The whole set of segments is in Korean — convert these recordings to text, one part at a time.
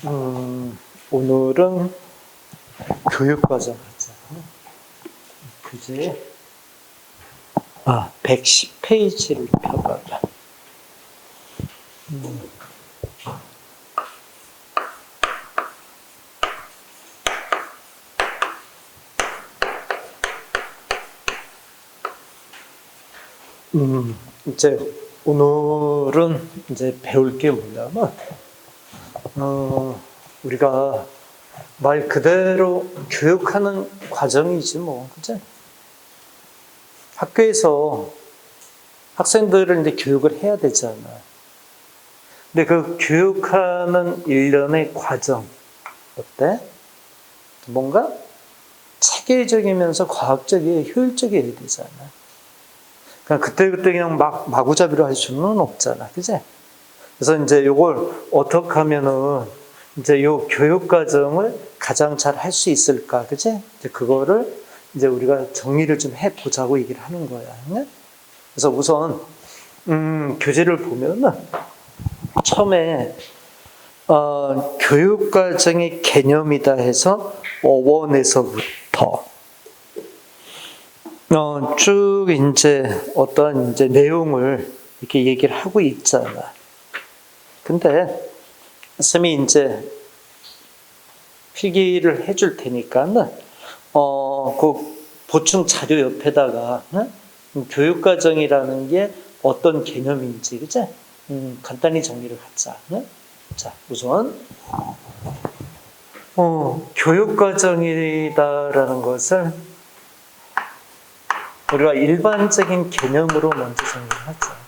오늘은 교육과정 하자. 교재 110페이지를 펴봐봐. 이제 오늘은 이제 배울 게 뭐냐면, 우리가 말 그대로 교육하는 과정이지 뭐, 그치? 학교에서 학생들을 이제 교육을 해야 되잖아. 근데 그 교육하는 일련의 과정, 어때? 뭔가 체계적이면서 과학적이고 효율적이어야 되잖아. 그냥 그때그때 그냥 마구잡이로 할 수는 없잖아. 그치? 그래서 이제 요걸 어떻게 하면은 이제 요 교육 과정을 가장 잘 할 수 있을까. 그치? 이제 그거를 이제 우리가 정리를 좀 해보자고 얘기를 하는 거야. 그래서 우선, 교재를 보면은 처음에, 교육 과정의 개념이다 해서 어원에서부터 쭉 이제 어떤 이제 내용을 이렇게 얘기를 하고 있잖아. 근데 쌤이 이제 필기를 해줄 테니까는 그 보충 자료 옆에다가 교육과정이라는 게 어떤 개념인지, 그치? 간단히 정리를 하자. 자, 우선 교육과정이다라는 것을 우리가 일반적인 개념으로 먼저 정리를 하자.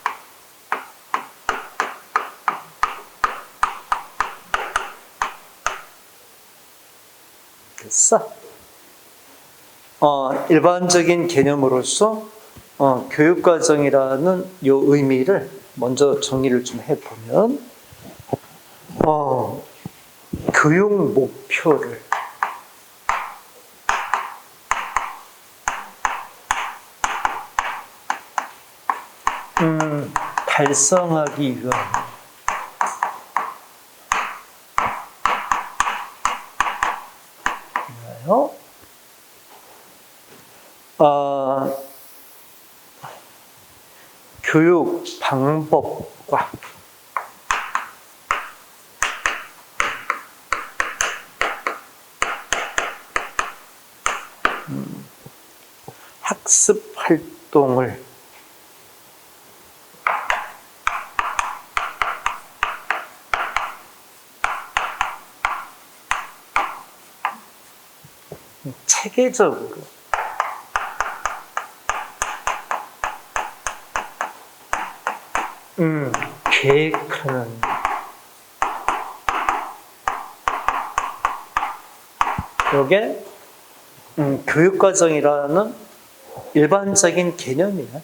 됐어? 일반적인 개념으로서 교육과정이라는 요 의미를 먼저 정리를 좀 해보면, 교육 목표를 달성하기 위하여 교육 방법과 학습 활동을 체계적으로 계획하는 이게 교육과정이라는 일반적인 개념이야.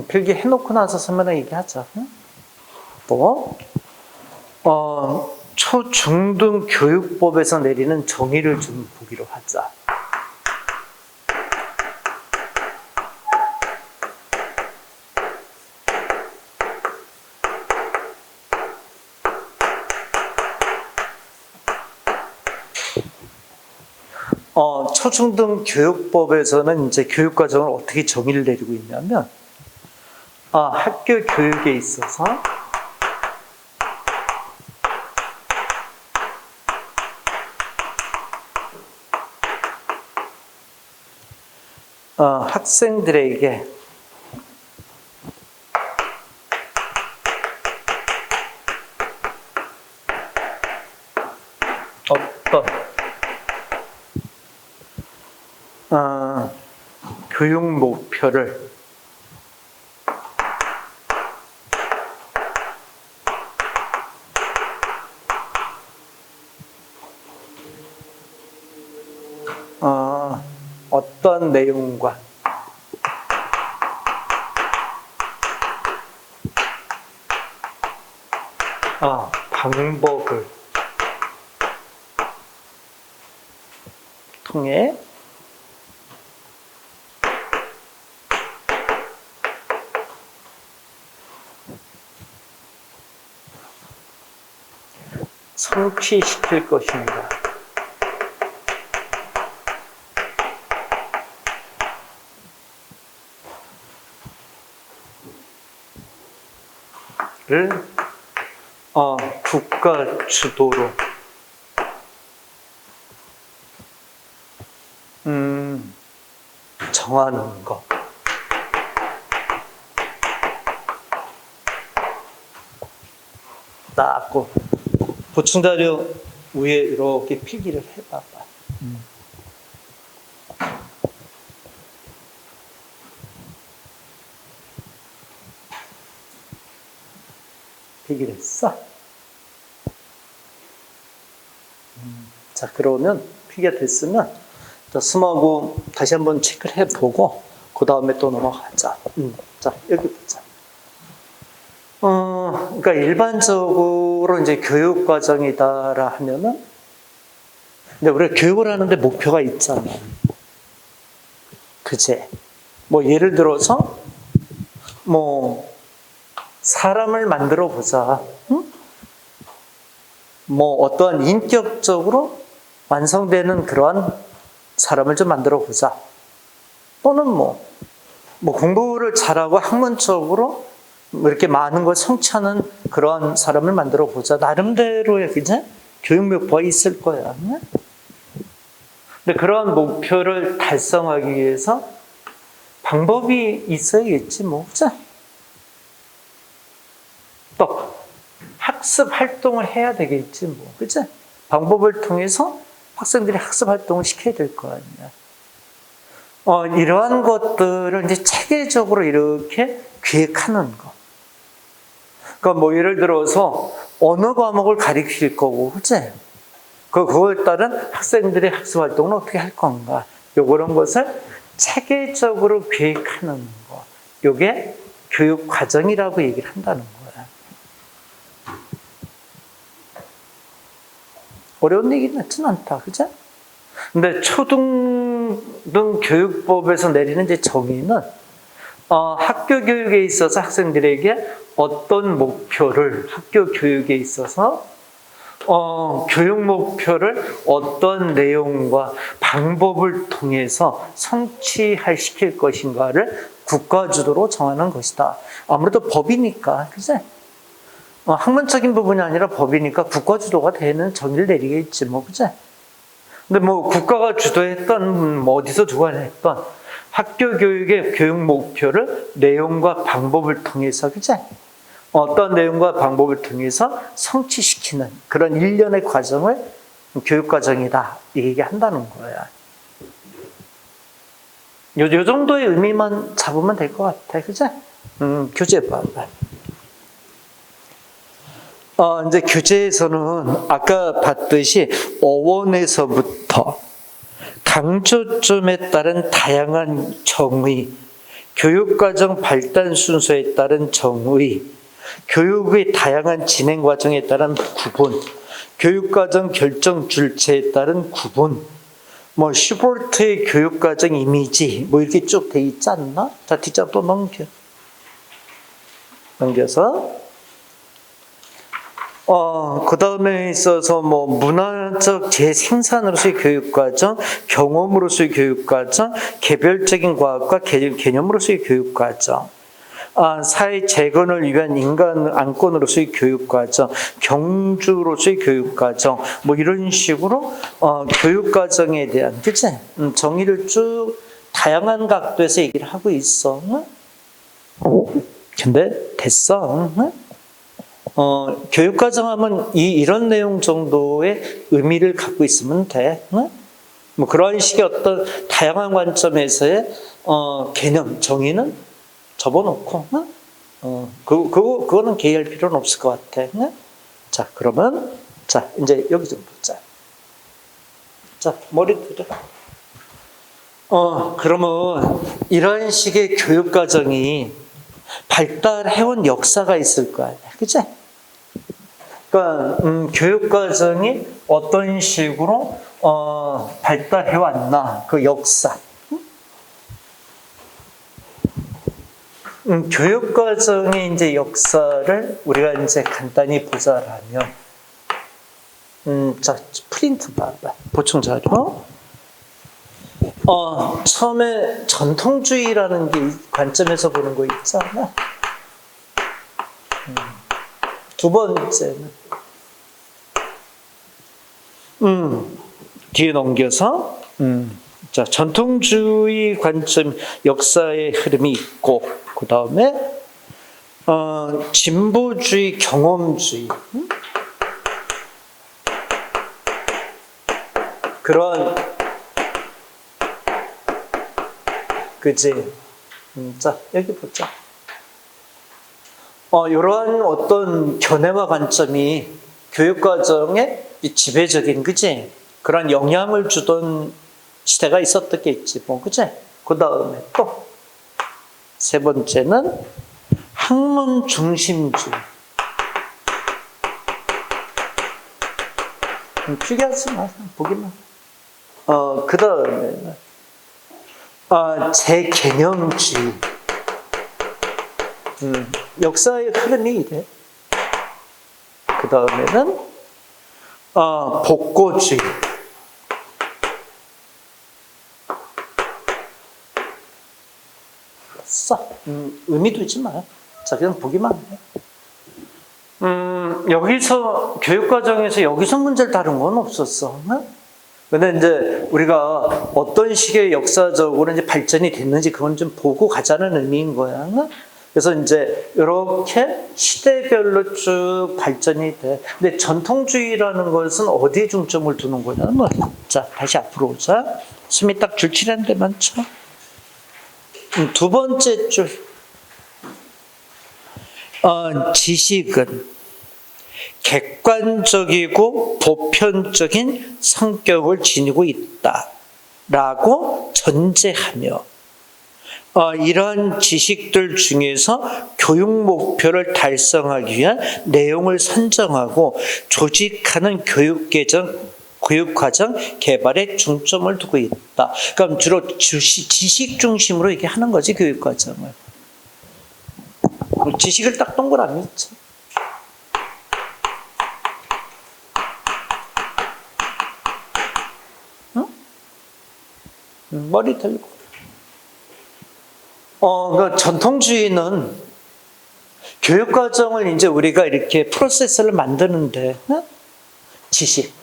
필기 해놓고 나서 설명을 얘기하자. 또 초, 중, 등 교육법에서 내리는 정의를 좀 보기로 하자. 초중등 교육법에서는 이제 교육과정을 어떻게 정의를 내리고 있냐면, 학교 교육에 있어서 학생들에게 어떤 교육 목표를 어떤 내용과 방법을 통해 성취시킬 것인가. 를 국가 주도로 정하는 것. 딱 보충 자료 위에 이렇게 필기를 해봐봐. 필기를 했어. 자, 그러면 필기가 됐으면 스마고 다시 한번 체크를 해보고 그 다음에 또 넘어가자. 자, 여기 보자. 그러니까 일반적으로 이제 교육 과정이다라 하면은, 근데 우리가 교육을 하는데 목표가 있잖아. 그치? 뭐 예를 들어서 뭐 사람을 만들어 보자. 응? 뭐 어떠한 인격적으로 완성되는 그러한 사람을 좀 만들어 보자. 또는 뭐 공부를 잘하고 학문적으로 이렇게 많은 걸 성취하는 그러한 사람을 만들어 보자. 나름대로의 그제 교육 목표가 있을 거야. 네? 근데 그러한 목표를 달성하기 위해서 방법이 있어야겠지, 뭐. 그죠? 또 학습 활동을 해야 되겠지, 뭐. 그죠? 방법을 통해서 학생들이 학습 활동을 시켜야 될 거 아니야. 이러한 것들을 이제 체계적으로 이렇게 기획하는 거. 그러니까 뭐 예를 들어서 어느 과목을 가르칠 거고, 그치? 그거에 따른 학생들의 학습 활동을 어떻게 할 건가. 요런 것을 체계적으로 기획하는 거. 요게 교육 과정이라고 얘기를 한다는 거야. 어려운 얘기는 같진 않다, 그치? 근데 초등등 교육법에서 내리는 이제 정의는 학교 교육에 있어서 학생들에게 어떤 목표를 학교 교육에 있어서 교육 목표를 어떤 내용과 방법을 통해서 성취시킬 것인가를 국가 주도로 정하는 것이다. 아무래도 법이니까, 그치? 학문적인 부분이 아니라 법이니까 국가 주도가 되는 정의를 내리겠지, 뭐, 그치? 근데 뭐 국가가 주도했던 뭐 어디서 누가 했던 학교 교육의 교육 목표를 내용과 방법을 통해서, 그치? 어떤 내용과 방법을 통해서 성취시키는 그런 일련의 과정을 교육 과정이다 얘기한다는 거야. 요 정도의 의미만 잡으면 될 것 같아, 그치? 교재 봐봐. 이제 교재에서는 아까 봤듯이 어원에서부터 강조점에 따른 다양한 정의, 교육과정 발달 순서에 따른 정의, 교육의 다양한 진행 과정에 따른 구분, 교육과정 결정 줄체에 따른 구분, 뭐 슈볼트의 교육과정 이미지, 뭐 이렇게 쭉 돼 있지 않나? 자, 뒷장 또 넘겨서 그 다음에 있어서 뭐 문화적 재생산으로서의 교육과정, 경험으로서의 교육과정, 개별적인 과학과 개념으로서의 교육과정, 사회 재건을 위한 인간 안건으로서의 교육과정, 경주로서의 교육과정, 뭐 이런 식으로 교육과정에 대한, 그치? 정의를 쭉 다양한 각도에서 얘기를 하고 있어. 근데 됐어. 교육과정 하면 이런 내용 정도의 의미를 갖고 있으면 돼. 뭐 그런 식의 어떤 다양한 관점에서의 개념, 정의는 접어놓고, 그거는 개의할 필요는 없을 것 같아. 자, 그러면, 자, 이제 여기 좀 보자. 자, 머리 들어. 그러면 이런 식의 교육과정이 발달해온 역사가 있을 거 아니야. 그치? 그러니까 교육과정이 어떤 식으로 발달해왔나, 그 역사. 교육과정의 이제 역사를 우리가 이제 간단히 보자라면, 자, 프린트 봐봐. 보충 자료. 처음에 전통주의라는 게 관점에서 보는 거 있잖아. 두 번째는, 뒤에 넘겨서, 자, 전통주의 관점, 역사의 흐름이 있고, 그 다음에, 진보주의, 경험주의. 그런, 그지? 자, 여기 보자. 이러한 어떤 견해와 관점이 교육과정에 지배적인, 그지? 그런 영향을 주던 시대가 있었겠지, 뭐, 그지? 그 다음에 또, 세 번째는 학문 중심주의. 필기하지 마, 보기만. 그 다음에는, 재개념주의. 역사의 흐름이 이래. 그 다음에는, 복고주의. 의미도 있지 마. 자, 그냥 보기만 해. 여기서, 교육과정에서 여기서 문제를 다룬 건 없었어. 근데 이제 우리가 어떤 식의 역사적으로 이제 발전이 됐는지 그건 좀 보고 가자는 의미인 거야. 그래서 이제 이렇게 시대별로 쭉 발전이 돼. 근데 전통주의라는 것은 어디에 중점을 두는 거냐면, 자, 다시 앞으로 오자. 숨이 딱 줄치는 데만 쳐. 두 번째 줄. 지식은 객관적이고 보편적인 성격을 지니고 있다라고 전제하며 이러한 지식들 중에서 교육 목표를 달성하기 위한 내용을 선정하고 조직하는 교육과정 개발에 중점을 두고 있다. 그럼 주로 지식 중심으로 이렇게 하는 거지, 교육과정을. 지식을 딱 동그라미 쳐. 머리 들고. 그러니까 전통주의는 교육과정을 이제 우리가 이렇게 프로세스를 만드는데, 지식.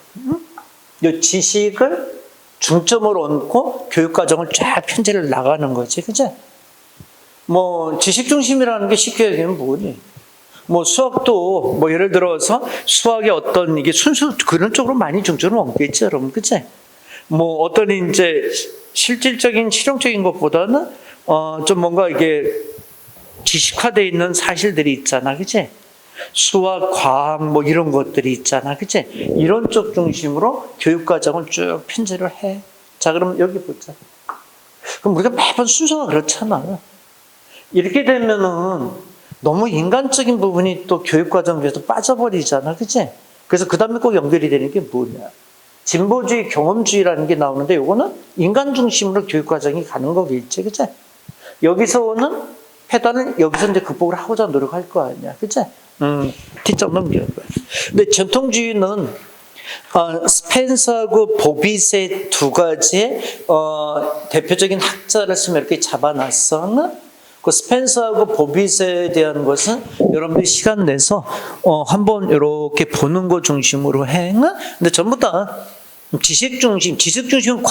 이 지식을 중점으로 얹고 교육과정을 쫙 편제를 나가는 거지, 그치? 뭐, 지식 중심이라는 게 쉽게 얘기하면 뭐니? 뭐, 수학도, 뭐, 예를 들어서 수학의 어떤 이게 순수, 그런 쪽으로 많이 중점을 얹겠지, 여러분, 그치? 뭐, 어떤 이제 실질적인 실용적인 것보다는 좀 뭔가 이게 지식화되어 있는 사실들이 있잖아, 그치? 수학, 과학 뭐 이런 것들이 있잖아, 그치? 이런 쪽 중심으로 교육과정을 쭉 편제를 해. 자, 그럼 여기 보자. 그럼 우리가 매번 순서가 그렇잖아. 이렇게 되면은 너무 인간적인 부분이 또 교육과정에서 빠져버리잖아, 그치? 그래서 그 다음에 꼭 연결이 되는 게 뭐냐? 진보주의, 경험주의라는 게 나오는데 이거는 인간 중심으로 교육과정이 가는 거겠지, 그치? 여기서 오는 패단을 여기서 이제 극복을 하고자 노력할 거 아니야, 그치? T점 넘겨요. 근데 전통주의는 스펜서하고 보빗의 두 가지의 대표적인 학자를 쓰면 이렇게 잡아놨어. 그 스펜서하고 보빗에 대한 것은 여러분들이 시간 내서 한번 이렇게 보는 거 중심으로 해. 근데 전부 다 지식 중심은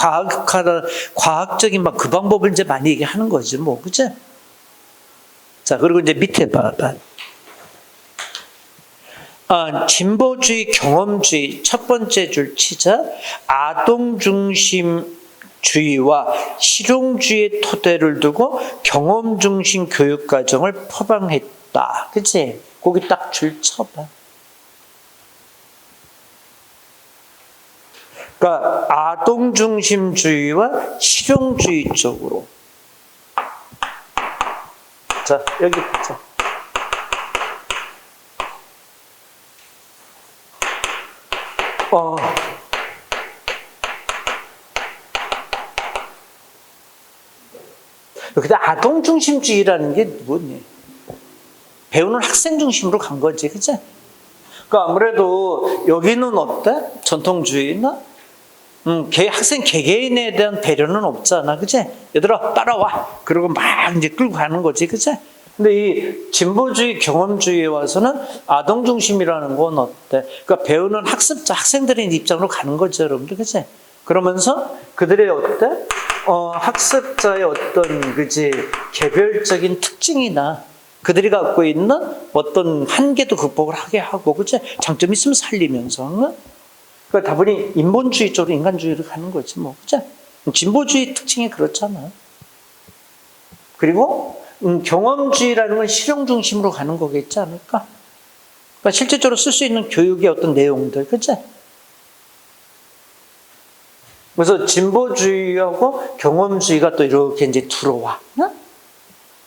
과학적인 막 그 방법을 이제 많이 얘기하는 거지, 뭐, 그치? 자, 그리고 이제 밑에 봐봐. 진보주의, 경험주의, 첫 번째 줄 치자. 아동 중심주의와 실용주의의 토대를 두고 경험 중심 교육 과정을 포방했다. 그치? 거기 딱 줄 쳐봐. 그러니까 아동 중심주의와 실용주의 쪽으로. 자, 여기 보자. 근데 아동 중심주의라는 게 뭐니? 배우는 학생 중심으로 간 거지, 그치? 그러니까 아무래도 여기는 어때? 전통주의나? 학생 개개인에 대한 배려는 없잖아, 그치? 얘들아, 따라와. 그러고 막 이제 끌고 가는 거지, 그치? 근데 이 진보주의, 경험주의에 와서는 아동 중심이라는 건 어때? 그러니까 배우는 학습자, 학생들의 입장으로 가는 거죠, 여러분들, 그치? 그러면서 그들의 어때? 학습자의 어떤, 그치? 개별적인 특징이나 그들이 갖고 있는 어떤 한계도 극복을 하게 하고, 그치? 장점이 있으면 살리면서, 그러니까 다분히 인본주의 쪽으로 인간주의로 가는 거지, 뭐, 그치? 진보주의 특징이 그렇잖아. 그리고 경험주의라는 건 실용 중심으로 가는 거겠지 않을까? 그러니까 실질적으로 쓸 수 있는 교육의 어떤 내용들, 그치? 그래서 진보주의하고 경험주의가 또 이렇게 이제 들어와. 응?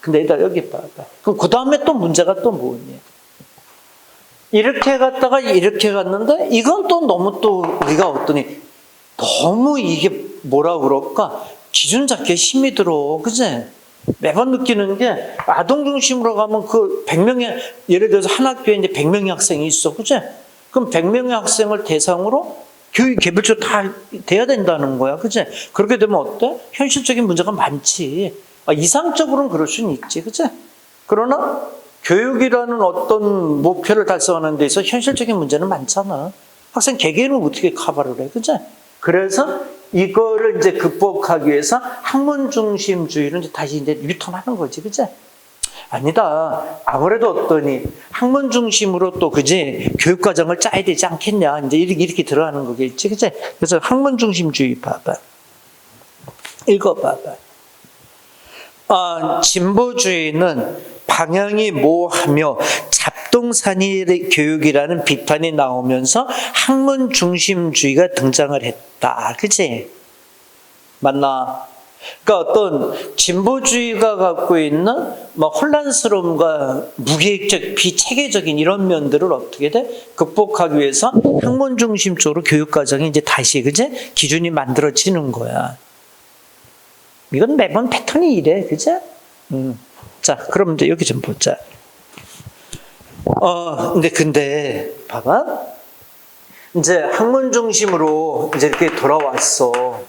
근데 일단 여기 봐봐. 그럼 그 다음에 또 문제가 또 뭐니? 이렇게 갔다가 이렇게 갔는데 이건 또 너무 또 우리가 어떠니 너무 이게 뭐라 그럴까? 기준 잡기에 힘이 들어. 그치? 매번 느끼는 게 아동 중심으로 가면 그 100명의 예를 들어서 한 학교에 이제 100명의 학생이 있어. 그치? 그럼 100명의 학생을 대상으로 교육 개별적으로 다 돼야 된다는 거야. 그치? 그렇게 되면 어때? 현실적인 문제가 많지. 이상적으로는 그럴 수는 있지. 그치? 그러나 교육이라는 어떤 목표를 달성하는 데 있어 현실적인 문제는 많잖아. 학생 개개인을 어떻게 커버를 해. 그치? 그래서 이거를 이제 극복하기 위해서 학문 중심주의를 이제 다시 이제 유턴하는 거지. 그치? 아니다. 아무래도 어떠니 학문 중심으로 또 그지 교육과정을 짜야 되지 않겠냐. 이제 이렇게 들어가는 거겠지. 그치? 그래서 학문 중심주의 봐봐. 읽어봐봐. 진보주의는 방향이 모호하며 잡동사니 교육이라는 비판이 나오면서 학문 중심주의가 등장을 했다. 그치? 맞나? 그러니까 어떤 진보주의가 갖고 있는 혼란스러움과 무계획적, 비체계적인 이런 면들을 어떻게 돼? 극복하기 위해서 학문 중심적으로 교육과정이 이제 다시, 그치? 기준이 만들어지는 거야. 이건 매번 패턴이 이래, 그치? 자, 그럼 이제 여기 좀 보자. 근데, 봐봐. 이제 학문 중심으로 이제 이렇게 돌아왔어.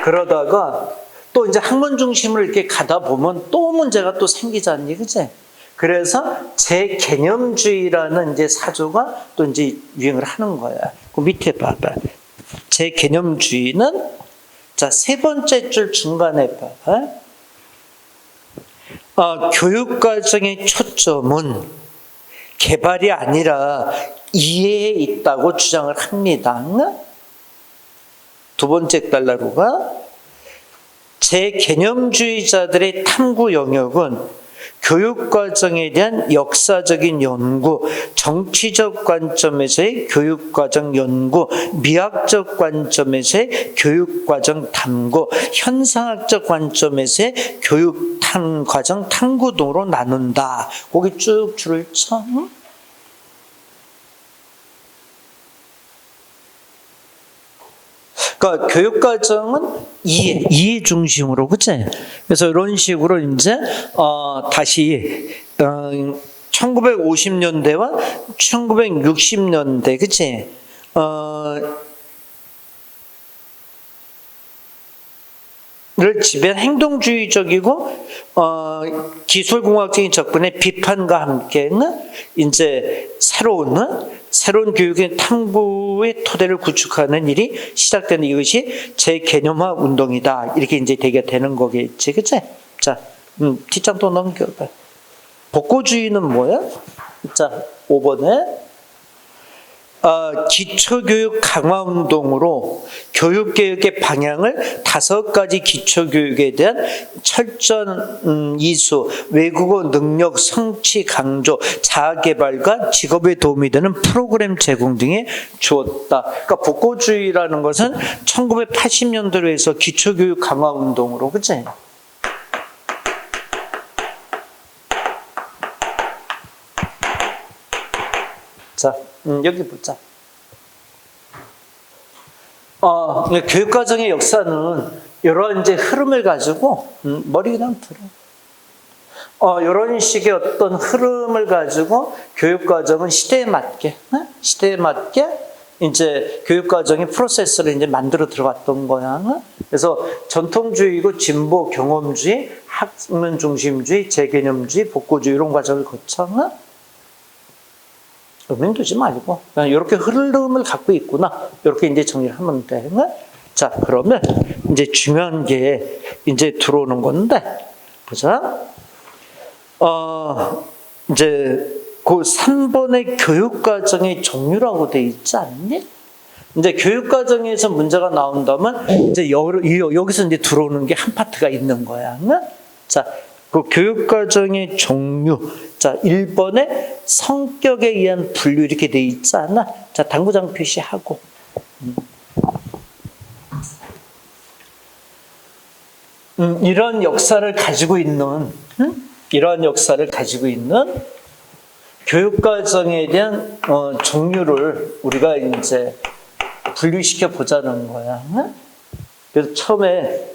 그러다가 또 이제 학문 중심으로 이렇게 가다 보면 또 문제가 또 생기잖니, 그치? 그래서 재개념주의라는 이제 사조가 또 이제 유행을 하는 거야. 그 밑에 봐봐. 재개념주의는 자, 세 번째 줄 중간에 봐봐. 교육과정의 초점은 개발이 아니라 이해에 있다고 주장을 합니다. 두 번째 달러로가 재개념주의자들의 탐구 영역은 교육과정에 대한 역사적인 연구, 정치적 관점에서의 교육과정 연구, 미학적 관점에서의 교육과정 탐구, 현상학적 관점에서의 교육과정 탐구 등으로 나눈다. 거기 쭉 줄을 쳐. 그러니까 교육과정은 이해 중심으로, 그치? 그래서 이런 식으로 이제 다시 1950년대와 1960년대, 그치? 를 지배한 행동주의적이고 기술공학적인 접근의 비판과 함께는 이제 새로운 교육의 탐구의 토대를 구축하는 일이 시작되는 이것이 재개념화 운동이다. 이렇게 이제 되게 되는 거겠지, 그치? 자, 뒷장 또 넘겨봐. 복고주의는 뭐야? 자, 5번에 기초교육 강화운동으로 교육개혁의 방향을 5가지 기초교육에 대한 철저한 이수, 외국어 능력 성취 강조, 자아개발과 직업에 도움이 되는 프로그램 제공 등에 주었다. 그러니까 복고주의라는 것은 1980년대로 해서 기초교육 강화운동으로, 그치? 자, 여기 보자. 교육과정의 역사는 여러 이제 흐름을 가지고 머리 그냥 들어. 이런 식의 어떤 흐름을 가지고 교육과정은 시대에 맞게 이제 교육과정의 프로세스를 이제 만들어 들어갔던 거야. 그래서 전통주의고 진보 경험주의, 학문 중심주의, 재개념주의, 복고주의 이런 과정을 거쳐. 의미는 두지 말고 그냥 이렇게 흐름을 갖고 있구나. 이렇게 이제 정리를 하면 돼. 자, 그러면 이제 중요한 게 이제 들어오는 건데, 보자. 이제 그 3번의 교육과정의 종류라고 돼 있지 않니? 이제 교육과정에서 문제가 나온다면 이제 여기서 이제 들어오는 게 한 파트가 있는 거야. 자, 그 교육과정의 종류. 자, 1번에 성격에 의한 분류 이렇게 돼 있지 않아? 자, 당구장 표시하고. 이런 역사를 가지고 있는, 이러한 역사를 가지고 있는 교육과정에 대한 종류를 우리가 이제 분류시켜 보자는 거야. 그래서 처음에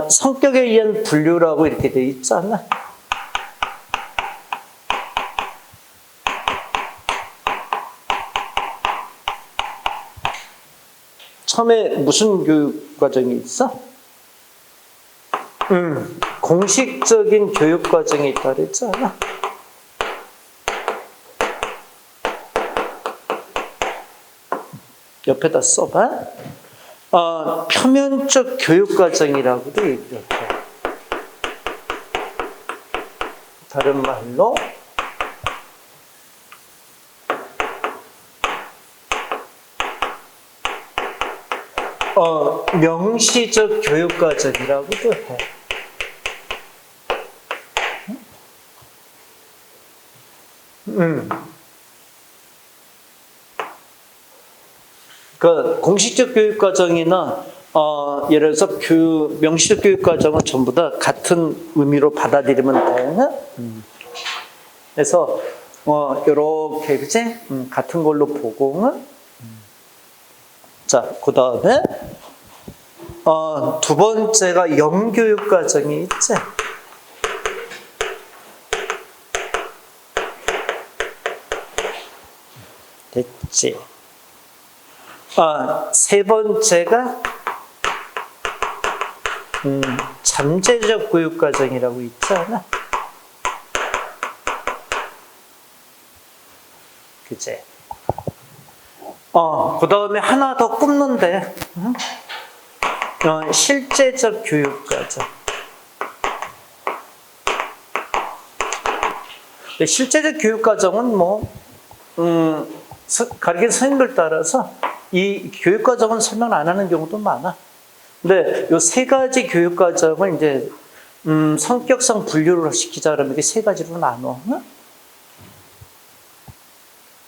성격에 의한 분류라고 이렇게 돼 있잖아. 처음에 무슨 교육과정이 있어? 공식적인 교육과정이 있다 그랬잖아. 옆에다 써봐. 표면적 교육과정이라고도 얘기를 해. 다른 말로 명시적 교육과정이라고도 해. 그 공식적 교육과정이나 예를 들어서 명시적 교육과정은 전부 다 같은 의미로 받아들이면 돼. 그래서 이렇게 그치? 같은 걸로 보고. 자, 그 다음에 두 번째가 영교육과정이 있지. 됐지. 세 번째가 잠재적 교육과정이라고 있잖아. 그치? 그 다음에 하나 더 꼽는데, 실제적 교육과정. 실제적 교육과정은 가르치는 선생님들 따라서 이 교육과정은 설명 안 하는 경우도 많아. 근데 이 세 가지 교육과정을 이제 성격상 분류를 시키자 그러면 이게 세 가지로 나눠.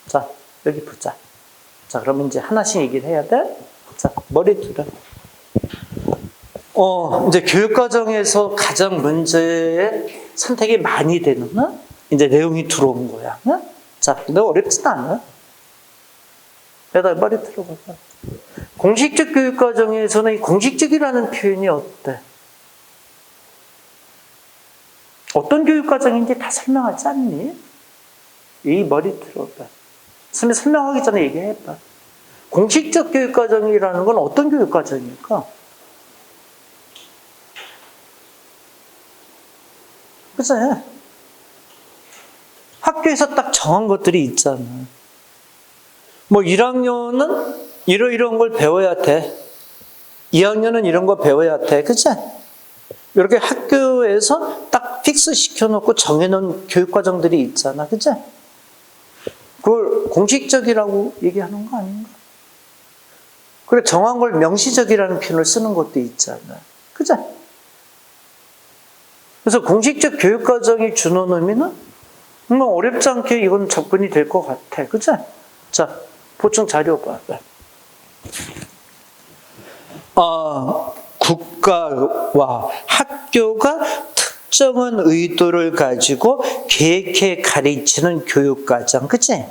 자, 여기 보자. 자, 그러면 이제 하나씩 얘기를 해야 돼. 자, 머리 들어. 이제 교육과정에서 가장 문제에 선택이 많이 되는 이제 내용이 들어온 거야. 자, 근데 어렵진 않아. 내가 머리 들어보자. 공식적 교육과정에서는 이 공식적이라는 표현이 어때? 어떤 교육과정인지 다 설명하지 않니? 이 머리 들어봐. 설명하기 전에 얘기해봐. 공식적 교육과정이라는 건 어떤 교육과정일까? 그치? 학교에서 딱 정한 것들이 있잖아. 1학년은 이런 걸 배워야 돼. 2학년은 이런 거 배워야 돼. 그치? 이렇게 학교에서 딱 픽스 시켜놓고 정해놓은 교육과정들이 있잖아. 그치? 그걸 공식적이라고 얘기하는 거 아닌가? 그래, 정한 걸 명시적이라는 표현을 쓰는 것도 있잖아. 그치? 그래서 공식적 교육과정이 주는 의미는 어렵지 않게 이건 접근이 될 것 같아. 그치? 자, 보충 자료 봐. 국가와 학교가 특정한 의도를 가지고 계획해 가르치는 교육과정, 그치?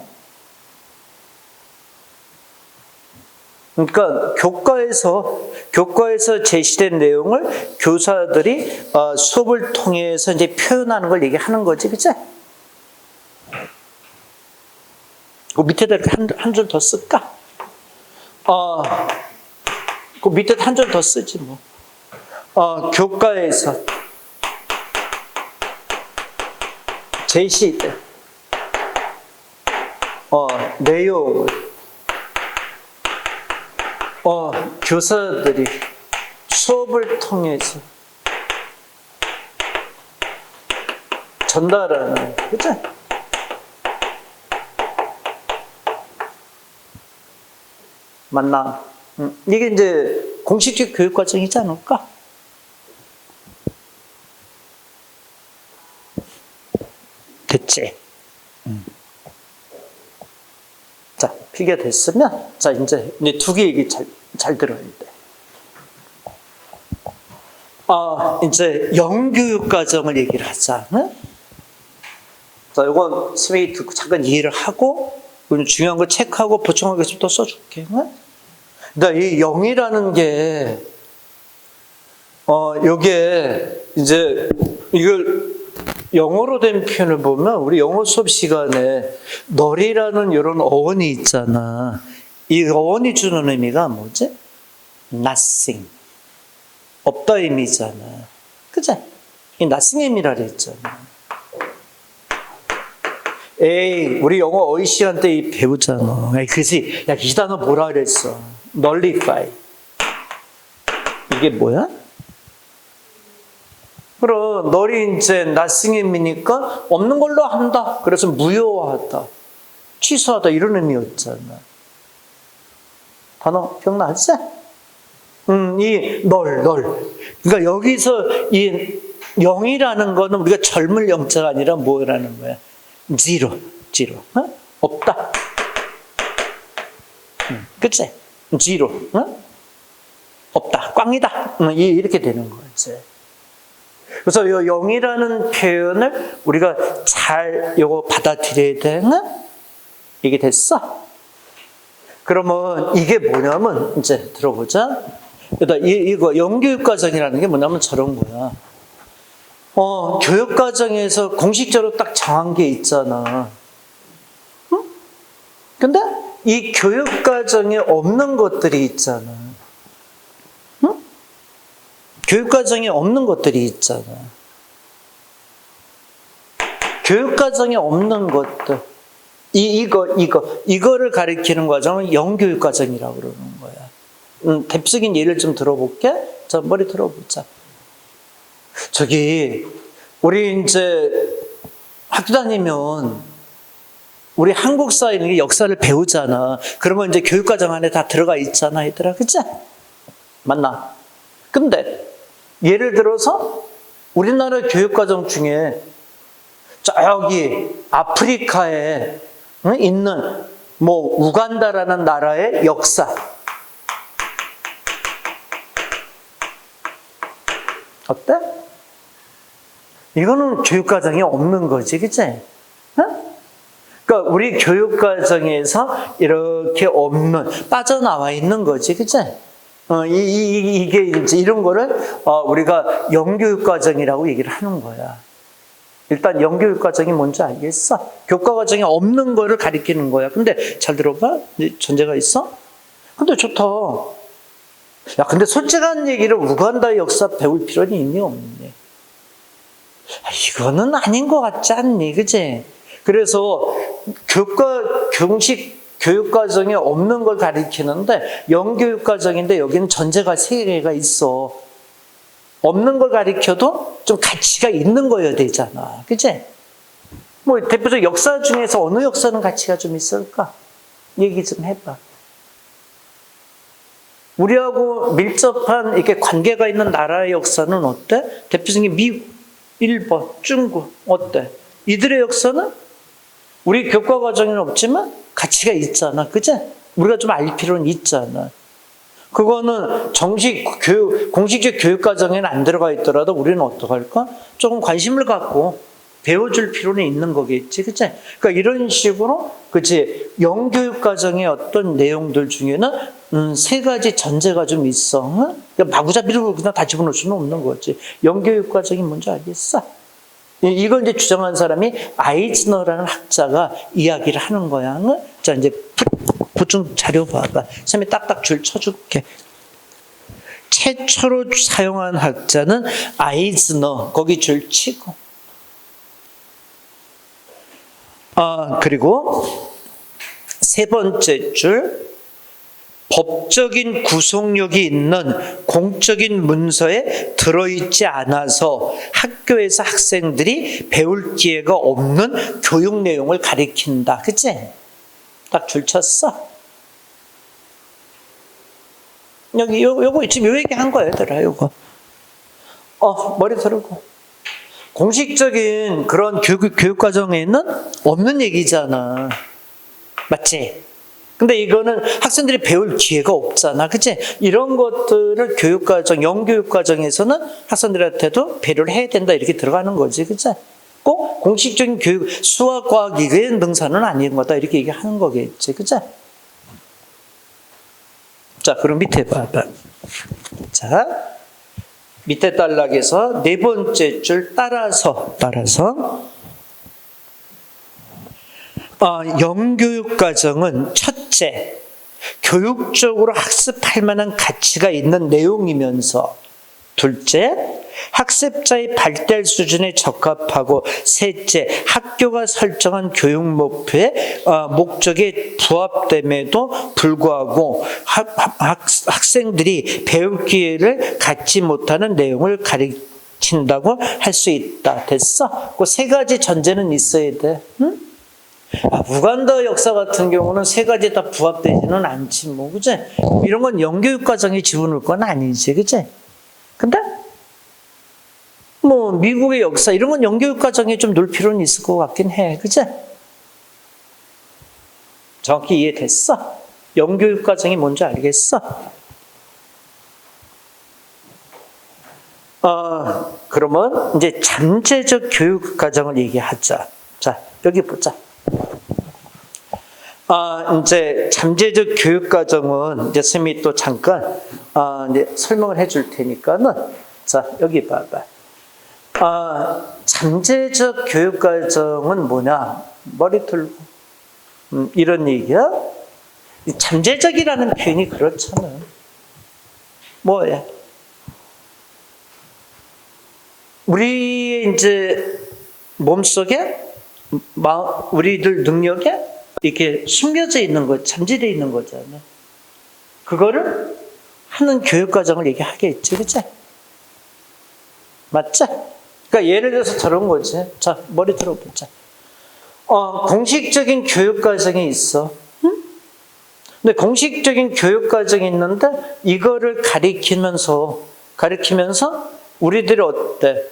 그러니까 교과에서 제시된 내용을 교사들이 수업을 통해서 이제 표현하는 걸 얘기하는 거지, 그치? 그 밑에다 이렇게 한 줄 더 쓸까? 그 밑에 한 줄 더 쓰지 뭐. 교과에서 제시된 내용을 교사들이 수업을 통해서 전달하는, 그치? 맞나? 이게 이제 공식적 교육 과정이지 않을까? 됐지? 자, 필기가 됐으면, 자, 이제 두 개 얘기 잘 들어야 돼. 이제 영교육 과정을 얘기를 하자. 응? 자, 이건 스웨이 듣고 잠깐 이해를 하고, 중요한 거 체크하고 보충하기 또 써줄게. 응? 그러니까 이 영이라는 게, 요게, 이제, 이걸, 영어로 된 표현을 보면 우리 영어 수업 시간에 널이라는 이런 어원이 있잖아. 이 어원이 주는 의미가 뭐지? nothing. 없다 의미잖아. 그치? 이 nothing 의미라 그랬잖아. 에이, 우리 영어 어휘 시간 때 배우잖아. 그치? 야, 이 단어 뭐라 그랬어? nullify. 이게 뭐야? 그럼 널이 이제 nothing이니까 없는 걸로 한다. 그래서 무효하다, 취소하다 이런 의미였잖아. 단어 기억나지? 이 널. 그러니까 여기서 이 영이라는 거는 우리가 젊을 영자가 아니라 뭐라는 거야? zero. 없다. 그치? zero. 없다. 꽝이다. 이렇게 되는 거지. 그래서 이 영이라는 표현을 우리가 잘 요거 받아들여야 되는 이게 됐어. 그러면 이게 뭐냐면 이제 들어보자. 그러니까 이거 영교육과정이라는 게 뭐냐면 저런 거야. 교육과정에서 공식적으로 딱 정한 게 있잖아. 응? 근데 이 교육과정에 없는 것들이 있잖아. 교육과정에 없는 것들이 있잖아. 교육과정에 없는 것들. 이거를 가리키는 과정을 영교육과정이라고 그러는 거야. 대표적인 예를 좀 들어볼게. 자, 머리 들어보자. 우리 이제 학교 다니면 우리 한국 사회는 역사를 배우잖아. 그러면 이제 교육과정 안에 다 들어가 있잖아, 얘들아. 그치? 맞나? 근데 예를 들어서 우리나라 교육과정 중에 저기 아프리카에 있는 우간다라는 나라의 역사 어때? 이거는 교육과정에 없는 거지, 그치? 그러니까 우리 교육과정에서 이렇게 없는, 빠져나와 있는 거지, 그치? 이게 이제 이런 거를 우리가 영교육과정이라고 얘기를 하는 거야. 일단 영교육과정이 뭔지 알겠어? 교과과정에 없는 거를 가리키는 거야. 근데 잘 들어봐. 전제가 있어? 근데 좋다. 야, 근데 솔직한 얘기를 우간다 역사 배울 필요는 있니 없니? 이거는 아닌 것 같지 않니? 그치? 그래서 공식 교육과정에 없는 걸 가리키는데 영교육과정인데 여기는 전제가 3개가 있어. 없는 걸 가리켜도 좀 가치가 있는 거여야 되잖아. 그치? 대표적 역사 중에서 어느 역사는 가치가 좀 있을까? 얘기 좀 해봐. 우리하고 밀접한 이렇게 관계가 있는 나라의 역사는 어때? 대표적인 미국, 일본, 중국 어때? 이들의 역사는 우리 교과과정에는 없지만 가치가 있잖아. 그치? 우리가 좀 알 필요는 있잖아. 그거는 공식적 교육과정에는 안 들어가 있더라도 우리는 어떡할까? 조금 관심을 갖고 배워줄 필요는 있는 거겠지. 그치? 그러니까 이런 식으로, 그치? 영교육과정의 어떤 내용들 중에는 세 가지 전제가 좀 있어. 그러니까 마구잡이로 그냥 다 집어넣을 수는 없는 거지. 영교육 과정이 뭔지 알겠어? 이걸 이제 주장한 사람이 아이즈너라는 학자가 이야기를 하는 거야. 자, 이제 보충 자료 봐봐. 선생님이 딱딱 줄 쳐줄게. 최초로 사용한 학자는 아이즈너. 거기 줄 치고. 그리고 세 번째 줄. 법적인 구속력이 있는 공적인 문서에 들어있지 않아서 학교에서 학생들이 배울 기회가 없는 교육 내용을 가리킨다. 그치? 딱 줄 쳤어. 여기 요거 지금 요 얘기 한 거야, 얘들아, 요거. 머리 들고. 공식적인 그런 교육 과정에는 없는 얘기잖아. 맞지? 근데 이거는 학생들이 배울 기회가 없잖아. 그치? 이런 것들을 교육과정, 영교육과정에서는 학생들한테도 배려를 해야 된다. 이렇게 들어가는 거지. 그치? 꼭 공식적인 교육, 수학, 과학, 이게 능사는 아닌 거다. 이렇게 얘기하는 거겠지. 그치? 자, 그럼 밑에 봐봐. 자, 밑에 단락에서 네 번째 줄 따라서. 영교육 과정은 첫째, 교육적으로 학습할 만한 가치가 있는 내용이면서 둘째, 학습자의 발달 수준에 적합하고 셋째, 학교가 설정한 교육 목적에 부합됨에도 불구하고 학생들이 배울 기회를 갖지 못하는 내용을 가르친다고 할 수 있다. 됐어? 그 세 가지 전제는 있어야 돼. 응? 우간다 역사 같은 경우는 세 가지 다 부합되지는 않지, 뭐, 그치? 이런 건 영교육 과정에 집어넣을 건 아니지, 그치? 근데, 뭐, 미국의 역사, 이런 건 영교육 과정에 좀 넣을 필요는 있을 것 같긴 해, 그치? 정확히 이해됐어? 영교육 과정이 뭔지 알겠어? 그러면 이제 잠재적 교육 과정을 얘기하자. 자, 여기 보자. 이제 잠재적 교육 과정은 이제 선생님이 또 잠깐 이제 설명을 해줄 테니까는 자, 여기 봐봐. 잠재적 교육 과정은 뭐냐? 머리 들고 이런 얘기야? 잠재적이라는 표현이 그렇잖아. 뭐야? 우리의 이제 몸속에 우리들 능력에 이렇게 숨겨져 있는 거, 잠재되어 있는 거잖아. 그거를 하는 교육 과정을 얘기하겠지, 그치? 맞지? 그러니까 예를 들어서 저런 거지. 자, 머리 들어보자. 공식적인 교육 과정이 있어. 응? 근데 공식적인 교육 과정이 있는데 이거를 가리키면서 우리들이 어때?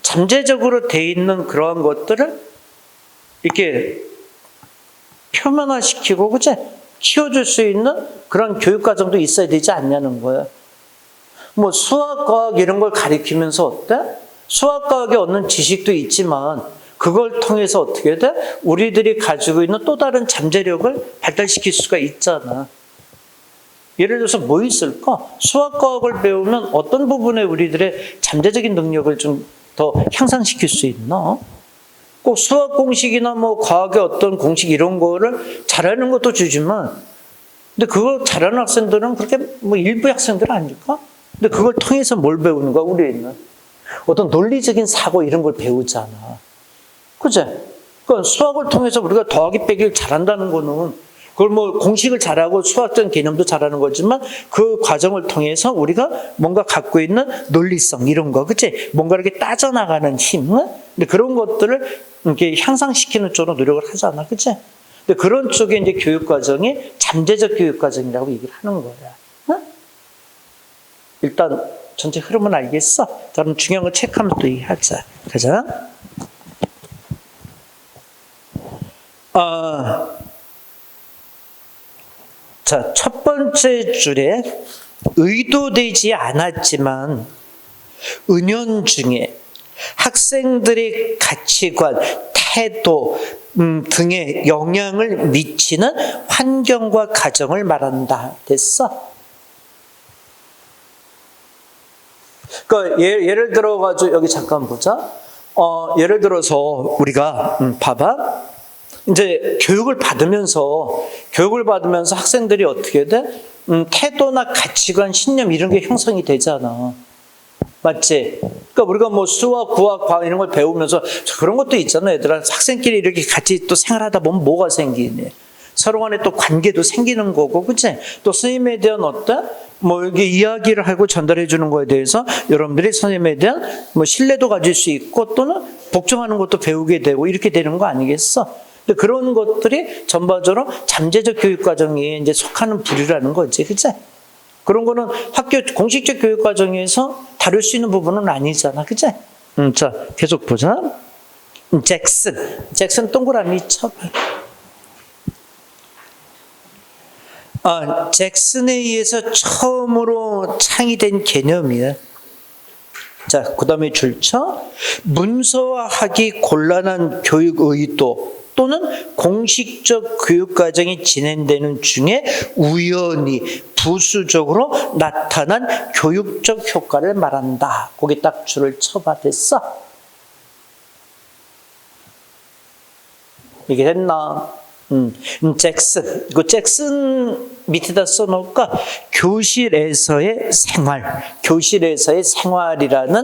잠재적으로 돼 있는 그러한 것들을 이렇게 표면화시키고, 그치? 키워줄 수 있는 그런 교육과정도 있어야 되지 않냐는 거야. 뭐 수학, 과학 이런 걸 가리키면서 어때? 수학, 과학에 얻는 지식도 있지만 그걸 통해서 어떻게 돼? 우리들이 가지고 있는 또 다른 잠재력을 발달시킬 수가 있잖아. 예를 들어서 뭐 있을까? 수학, 과학을 배우면 어떤 부분에 우리들의 잠재적인 능력을 좀 더 향상시킬 수 있나? 꼭 수학 공식이나 뭐 과학의 어떤 공식 이런 거를 잘하는 것도 주지만, 근데 그걸 잘하는 학생들은 그렇게 뭐 일부 학생들은 아닐까? 근데 그걸 통해서 뭘 배우는 거야, 우리는? 어떤 논리적인 사고 이런 걸 배우잖아. 그치? 그러니까 수학을 통해서 우리가 더하기 빼기를 잘한다는 거는 그걸 뭐 공식을 잘하고 수학적인 개념도 잘하는 거지만 그 과정을 통해서 우리가 뭔가 갖고 있는 논리성 이런 거, 그치? 뭔가 이렇게 따져나가는 힘, 근데 그런 것들을 이렇게 향상시키는 쪽으로 노력을 하잖아, 그치? 근데 그런 쪽에 이제 교육 과정이 잠재적 교육 과정이라고 얘기를 하는 거야. 응? 일단 전체 흐름은 알겠어? 자, 그럼 중요한 거 체크하면서 또 얘기하자. 가자. 자, 첫 번째 줄에 의도되지 않았지만 은연중에 학생들의 가치관, 태도, 등에 영향을 미치는 환경과 가정을 말한다. 됐어? 그러니까 예를 들어가지고 여기 잠깐 보자. 예를 들어서 우리가 봐봐. 이제 교육을 받으면서 학생들이 어떻게 돼? 태도나 가치관, 신념 이런 게 형성이 되잖아. 맞지? 그러니까 우리가 뭐 수학, 국악, 과학 이런 걸 배우면서 그런 것도 있잖아. 얘들아, 학생끼리 이렇게 같이 또 생활하다 보면 뭐가 생기니? 서로 간에 또 관계도 생기는 거고, 그치? 또 선생님에 대한 뭐 이렇게 이야기를 하고 전달해 주는 거에 대해서 여러분들이 선생님에 대한 뭐 신뢰도 가질 수 있고 또는 복종하는 것도 배우게 되고 이렇게 되는 거 아니겠어? 근데 그런 것들이 전반적으로 잠재적 교육 과정에 이제 속하는 부류라는 거지, 그치? 그런 거는 학교 공식적 교육 과정에서 다룰 수 있는 부분은 아니잖아, 그치? 자, 계속 보자. 잭슨 동그라미 쳐봐. 잭슨에 의해서 처음으로 창의된 개념이야. 자, 그 다음에 줄쳐. 문서화하기 곤란한 교육 의도 또는 공식적 교육 과정이 진행되는 중에 우연히 부수적으로 나타난 교육적 효과를 말한다. 거기 딱 줄을 쳐봐. 됐어? 이게 됐나? 잭슨. 그 잭슨 밑에다 써놓을까? 교실에서의 생활이라는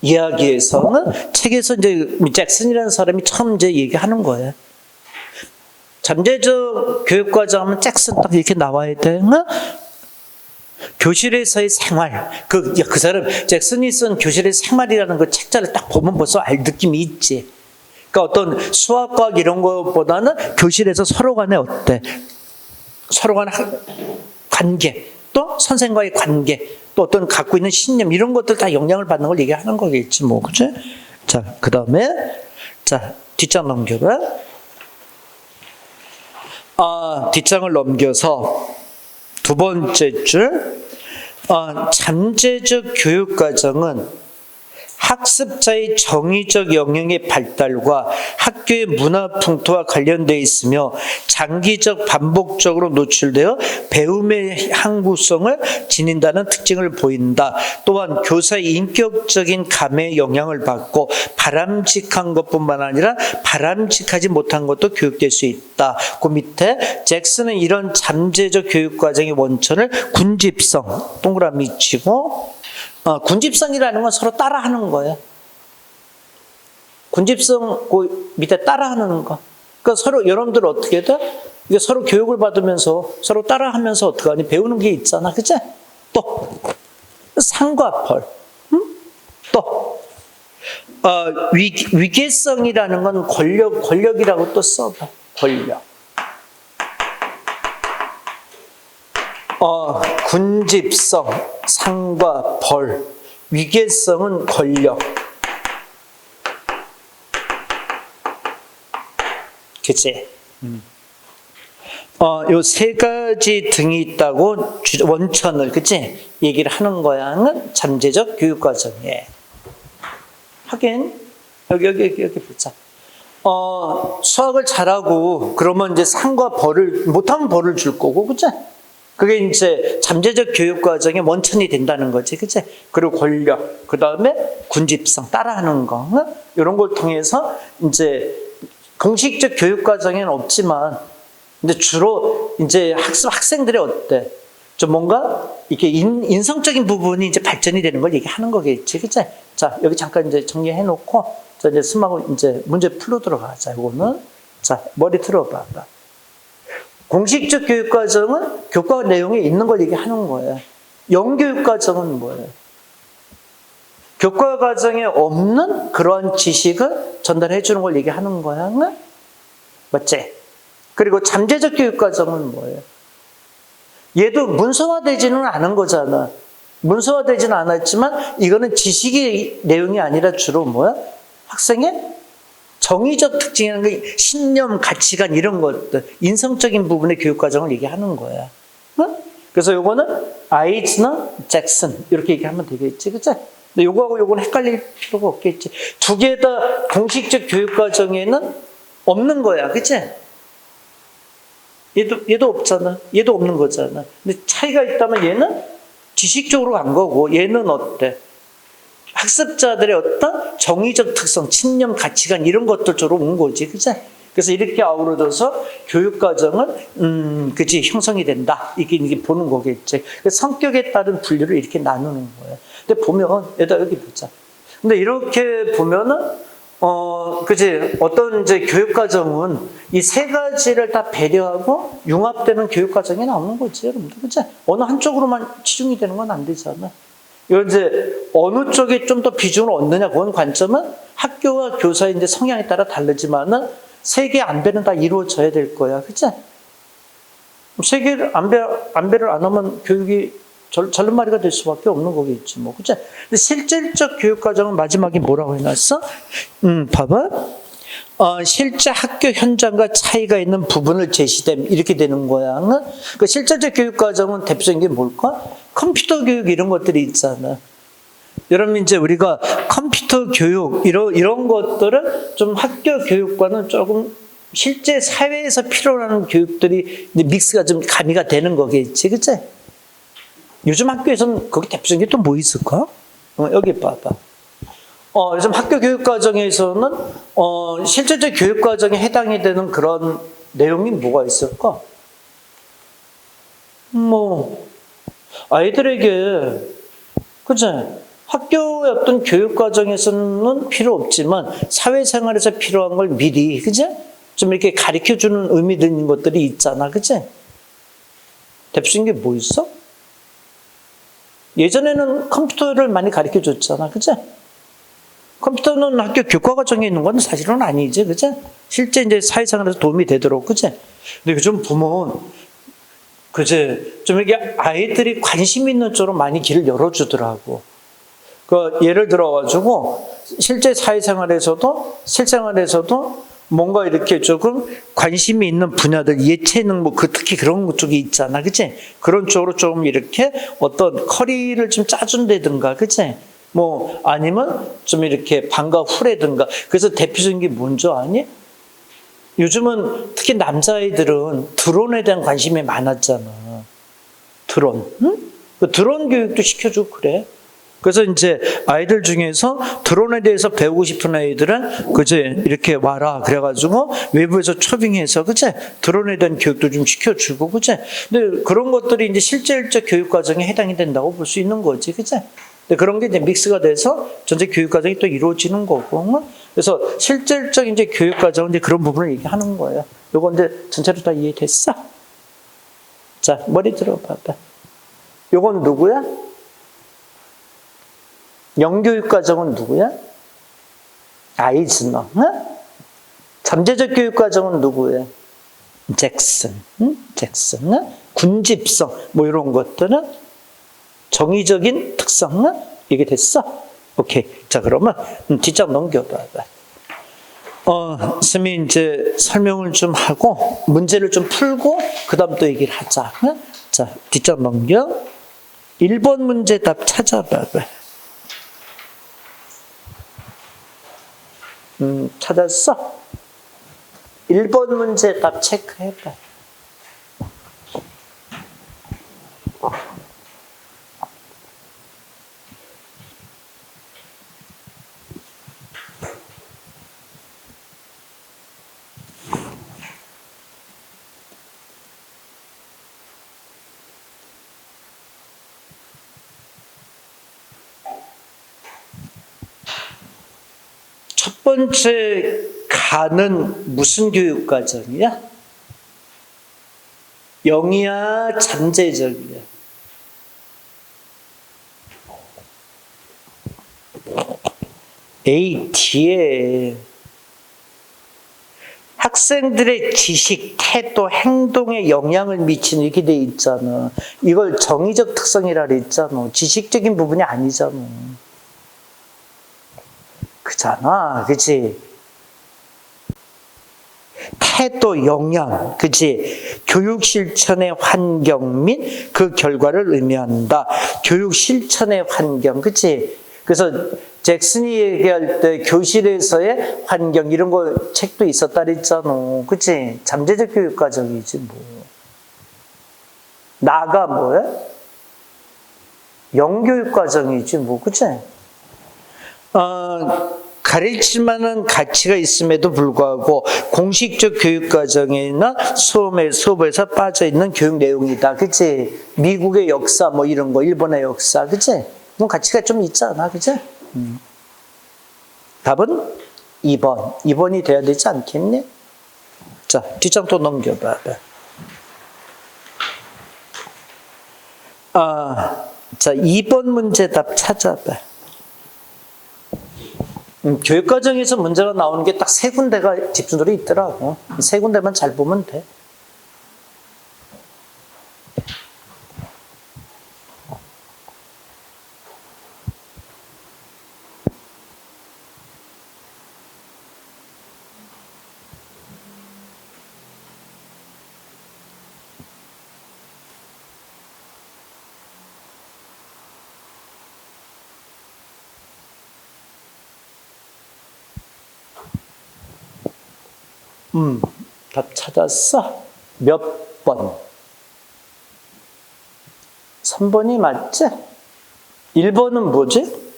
이야기에서는 책에서 이제 잭슨이라는 사람이 처음 이제 얘기하는 거예요. 잠재적 교육과정 하면 잭슨 딱 이렇게 나와야 돼. 교실에서의 생활. 그 사람, 잭슨이 쓴 교실의 생활이라는 그 책자를 딱 보면 벌써 알 느낌이 있지. 그러니까 어떤 수학과학 이런 것보다는 교실에서 서로 간에 어때? 서로 간의 관계, 또 선생과의 관계, 또 어떤 갖고 있는 신념, 이런 것들 다 영향을 받는 걸 얘기하는 거겠지, 뭐, 그치? 자, 그 다음에, 자, 뒷장 넘겨봐. 뒷장을 넘겨서 두 번째 줄, 잠재적 교육과정은 학습자의 정의적 영역의 발달과 학교의 문화 풍토와 관련되어 있으며 장기적 반복적으로 노출되어 배움의 항구성을 지닌다는 특징을 보인다. 또한 교사의 인격적인 감에 영향을 받고 바람직한 것뿐만 아니라 바람직하지 못한 것도 교육될 수 있다. 그 밑에 잭슨은 이런 잠재적 교육과정의 원천을 군집성, 동그라미 치고, 군집성이라는 건 서로 따라하는 거예요. 군집성 그 밑에 따라하는 거. 그러니까 서로 여러분들 어떻게 돼? 이게 서로 교육을 받으면서 서로 따라하면서 어떻게 하니? 배우는 게 있잖아, 그치? 또 상과 벌, 또 위계성이라는 건 권력이라고 또 써봐. 권력. 군집성, 상과 벌, 위계성은 권력. 그치? 요 세 가지 등이 있다고 원천을, 그치? 얘기를 하는 거야. 잠재적 교육과정에. 하긴, 여기 보자. 수학을 잘하고, 그러면 이제 상과 벌을, 못하면 벌을 줄 거고, 그치? 그게 이제 잠재적 교육과정의 원천이 된다는 거지, 그치? 그리고 권력, 그 다음에 군집성, 따라하는 거, 이런 걸 통해서 이제 공식적 교육과정에는 없지만, 근데 주로 이제 학생들이 어때? 좀 뭔가 이렇게 인성적인 부분이 이제 발전이 되는 걸 얘기하는 거겠지, 그치? 자, 여기 잠깐 이제 정리해 놓고, 자, 이제 스마고 이제 문제 풀로 들어가자, 이거는. 자, 머리 틀어봐. 공식적 교육과정은 교과 내용에 있는 걸 얘기하는 거예요. 영교육과정은 뭐예요? 교과 과정에 없는 그러한 지식을 전달해 주는 걸 얘기하는 거야. 맞지? 그리고 잠재적 교육과정은 뭐예요? 얘도 문서화되지는 않은 거잖아. 문서화되지는 않았지만 이거는 지식의 내용이 아니라 주로 뭐야? 학생의 정의적 특징이라는 게 신념, 가치관 이런 것들, 인성적인 부분의 교육과정을 얘기하는 거야. 그래서 요거는 아이즈너 잭슨 이렇게 얘기하면 되겠지, 그치? 근데 요거하고 요거는 헷갈릴 필요가 없겠지. 두 개 다 공식적 교육 과정에는 없는 거야. 그치? 얘도 없잖아. 얘도 없는 거잖아. 근데 차이가 있다면 얘는 지식적으로 간 거고, 얘는 어때? 학습자들의 어떤 정의적 특성, 친념, 가치관 이런 것들 쪽으로 온 거지. 그치? 그래서 이렇게 아우러져서 교육과정은, 그치, 형성이 된다. 이게 보는 거겠지. 성격에 따른 분류를 이렇게 나누는 거예요. 근데 보면, 여기 보자. 근데 이렇게 보면은, 그치, 어떤 이제 교육과정은 이 세 가지를 다 배려하고 융합되는 교육과정이 나오는 거지, 여러분들. 그치? 어느 한쪽으로만 치중이 되는 건 안 되잖아. 이건 이제 어느 쪽에 좀 더 비중을 얻느냐, 그건 관점은 학교와 교사의 이제 성향에 따라 다르지만은 세 개 안배는 다 이루어져야 될 거야. 그치? 세 개를 안배를 안 하면 교육이 절름말이가 될 수밖에 없는 거겠지, 뭐. 그치? 근데 실질적 교육과정은 마지막에 뭐라고 해놨어? 봐봐. 실제 학교 현장과 차이가 있는 부분을 제시됨. 이렇게 되는 거야. 그 실질적 교육과정은 대표적인 게 뭘까? 컴퓨터 교육 이런 것들이 있잖아. 여러분, 이제 우리가 컴퓨터 교육, 이런 것들은 좀 학교 교육과는 조금 실제 사회에서 필요로 하는 교육들이 믹스가 좀 가미가 되는 거겠지. 그치? 요즘 학교에서는 거기 대표적인 게 또 뭐 있을까? 여기 봐봐. 요즘 학교 교육과정에서는, 실질적 교육과정에 해당이 되는 그런 내용이 뭐가 있을까? 아이들에게, 그치? 학교의 어떤 교육과정에서는 필요 없지만, 사회생활에서 필요한 걸 미리, 그치? 좀 이렇게 가르쳐 주는 의미들 있는 것들이 있잖아. 그치? 대표적인 게 뭐 있어? 예전에는 컴퓨터를 많이 가르쳐 줬잖아. 그치? 컴퓨터는 학교 교과 과정에 있는 건 사실은 아니지. 그치? 실제 이제 사회생활에서 도움이 되도록. 그치? 근데 요즘 보면, 그치? 좀 이게 아이들이 관심 있는 쪽으로 많이 길을 열어주더라고. 예를 들어가지고, 실제 사회생활에서도, 실생활에서도 뭔가 이렇게 조금 관심이 있는 분야들, 예체능, 특히 그런 쪽이 있잖아. 그치? 그런 쪽으로 좀 이렇게 어떤 커리를 좀 짜준다든가. 그치? 아니면 좀 이렇게 방과 후라든가. 그래서 대표적인 게 뭔지 아니? 요즘은 특히 남자아이들은 드론에 대한 관심이 많았잖아. 드론. 응? 그 드론 교육도 시켜주고 그래. 그래서 이제 아이들 중에서 드론에 대해서 배우고 싶은 아이들은 그제 이렇게 와라 그래가지고 외부에서 초빙해서 그제 드론에 대한 교육도 좀 시켜주고 그제. 근데 그런 것들이 이제 실질적 교육 과정에 해당이 된다고 볼 수 있는 거지, 그제. 근데 그런 게 이제 믹스가 돼서 전체 교육 과정이 또 이루어지는 거고. 그래서 실질적 이제 교육 과정은 이제 그런 부분을 얘기하는 거예요. 요거 이제 전체로 다 이해됐어? 자, 머리 들어봐봐. 요건 누구야? 영교육 과정은 누구야? 아이즈너. 응? 잠재적 교육 과정은 누구야? 잭슨. 응? 잭슨. 응? 군집성. 이런 것들은 정의적인 특성. 응? 이게 됐어? 오케이. 자, 그러면 뒷장 넘겨봐봐. 쌤이 이제 설명을 좀 하고 문제를 좀 풀고 그 다음 또 얘기를 하자. 응? 자, 뒷장 넘겨. 1번 문제 답 찾아봐봐. 찾았어? 1번 문제 답 체크해봐. 첫 번째 가는 무슨 교육 과정이야? 영이야, 잠재적이야? A, D에 학생들의 지식, 태도, 행동에 영향을 미치는 이렇게 돼 있잖아. 이걸 정의적 특성이라 그랬잖아. 지식적인 부분이 아니잖아. 그잖아, 그치? 태도, 영향, 그치? 교육 실천의 환경 및 그 결과를 의미한다. 교육 실천의 환경, 그치? 그래서 잭슨이 얘기할 때 교실에서의 환경 이런 거 책도 있었다 그랬잖아. 그치? 잠재적 교육 과정이지 뭐. 나가 뭐야? 영교육 과정이지 뭐. 그치? 가르칠 만한 가치가 있음에도 불구하고 공식적 교육 과정이나 수업에서 빠져 있는 교육 내용이다. 그치? 미국의 역사 뭐 이런 거, 일본의 역사. 그치? 그럼 가치가 좀 있잖아. 그치? 답은 2번. 2번이 돼야 되지 않겠니? 자, 뒷장 또 넘겨봐. 자, 2번 문제 답 찾아봐. 교육과정에서 문제가 나오는 게 딱 세 군데가 집중적으로 있더라고. 세 군데만 잘 보면 돼. 답 찾았어? 몇 번? 3번이 맞지? 1번은 뭐지?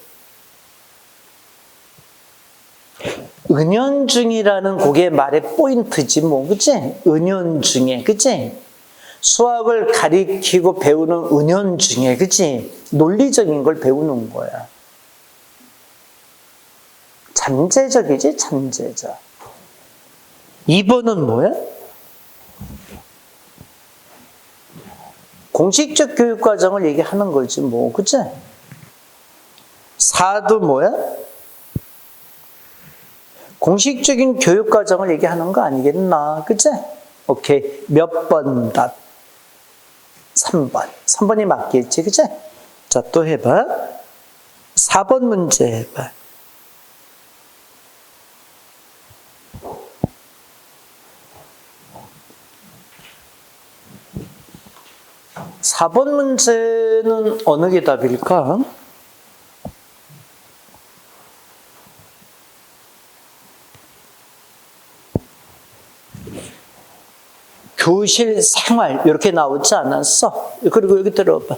은연중이라는 그게 말의 포인트지 뭐, 그치? 은연중에, 그치? 수학을 가리키고 배우는 은연중에, 그치? 논리적인 걸 배우는 거야. 잠재적이지, 잠재적. 2번은 뭐야? 공식적 교육과정을 얘기하는 거지 뭐, 그치? 4도 뭐야? 공식적인 교육과정을 얘기하는 거 아니겠나, 그치? 오케이, 몇 번 답? 3번. 3번이 맞겠지, 그치? 자, 또 해봐. 4번 문제 해봐. 사 번 문제는 어느 게 답일까? 교실 생활 이렇게 나오지 않았어? 그리고 여기 들어봐.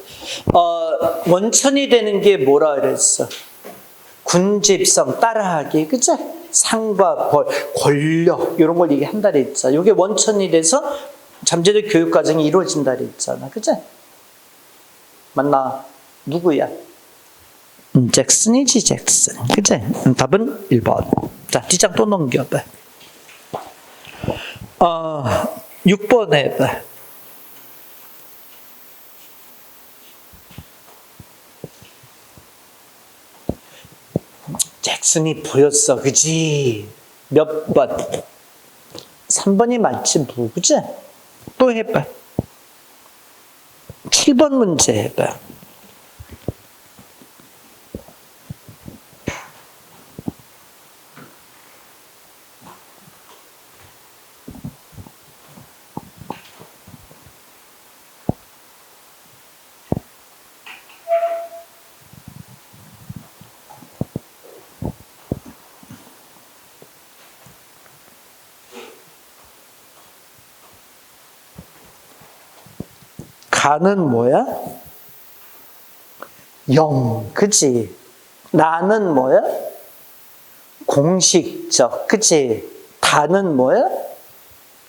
원천이 되는 게 뭐라 그랬어? 군집성, 따라하기, 그치? 상과 벌, 권력 이런 걸 얘기한다 그랬잖아. 이게 원천이 돼서 잠재적 교육 과정이 이루어진다 그랬잖아. 그치? 맞나? 누구야? 잭슨이지, 잭슨. 그치? 답은 1번. 자, 뒷장 또 넘겨봐. 6번 해봐. 잭슨이 보였어, 그치? 몇 번? 3번이 맞지, 뭐, 그치? 또 해봐. 7번 문제 해봐. 가는 뭐야? 0, 그치? 나는 뭐야? 공식적, 그치? 다는 뭐야?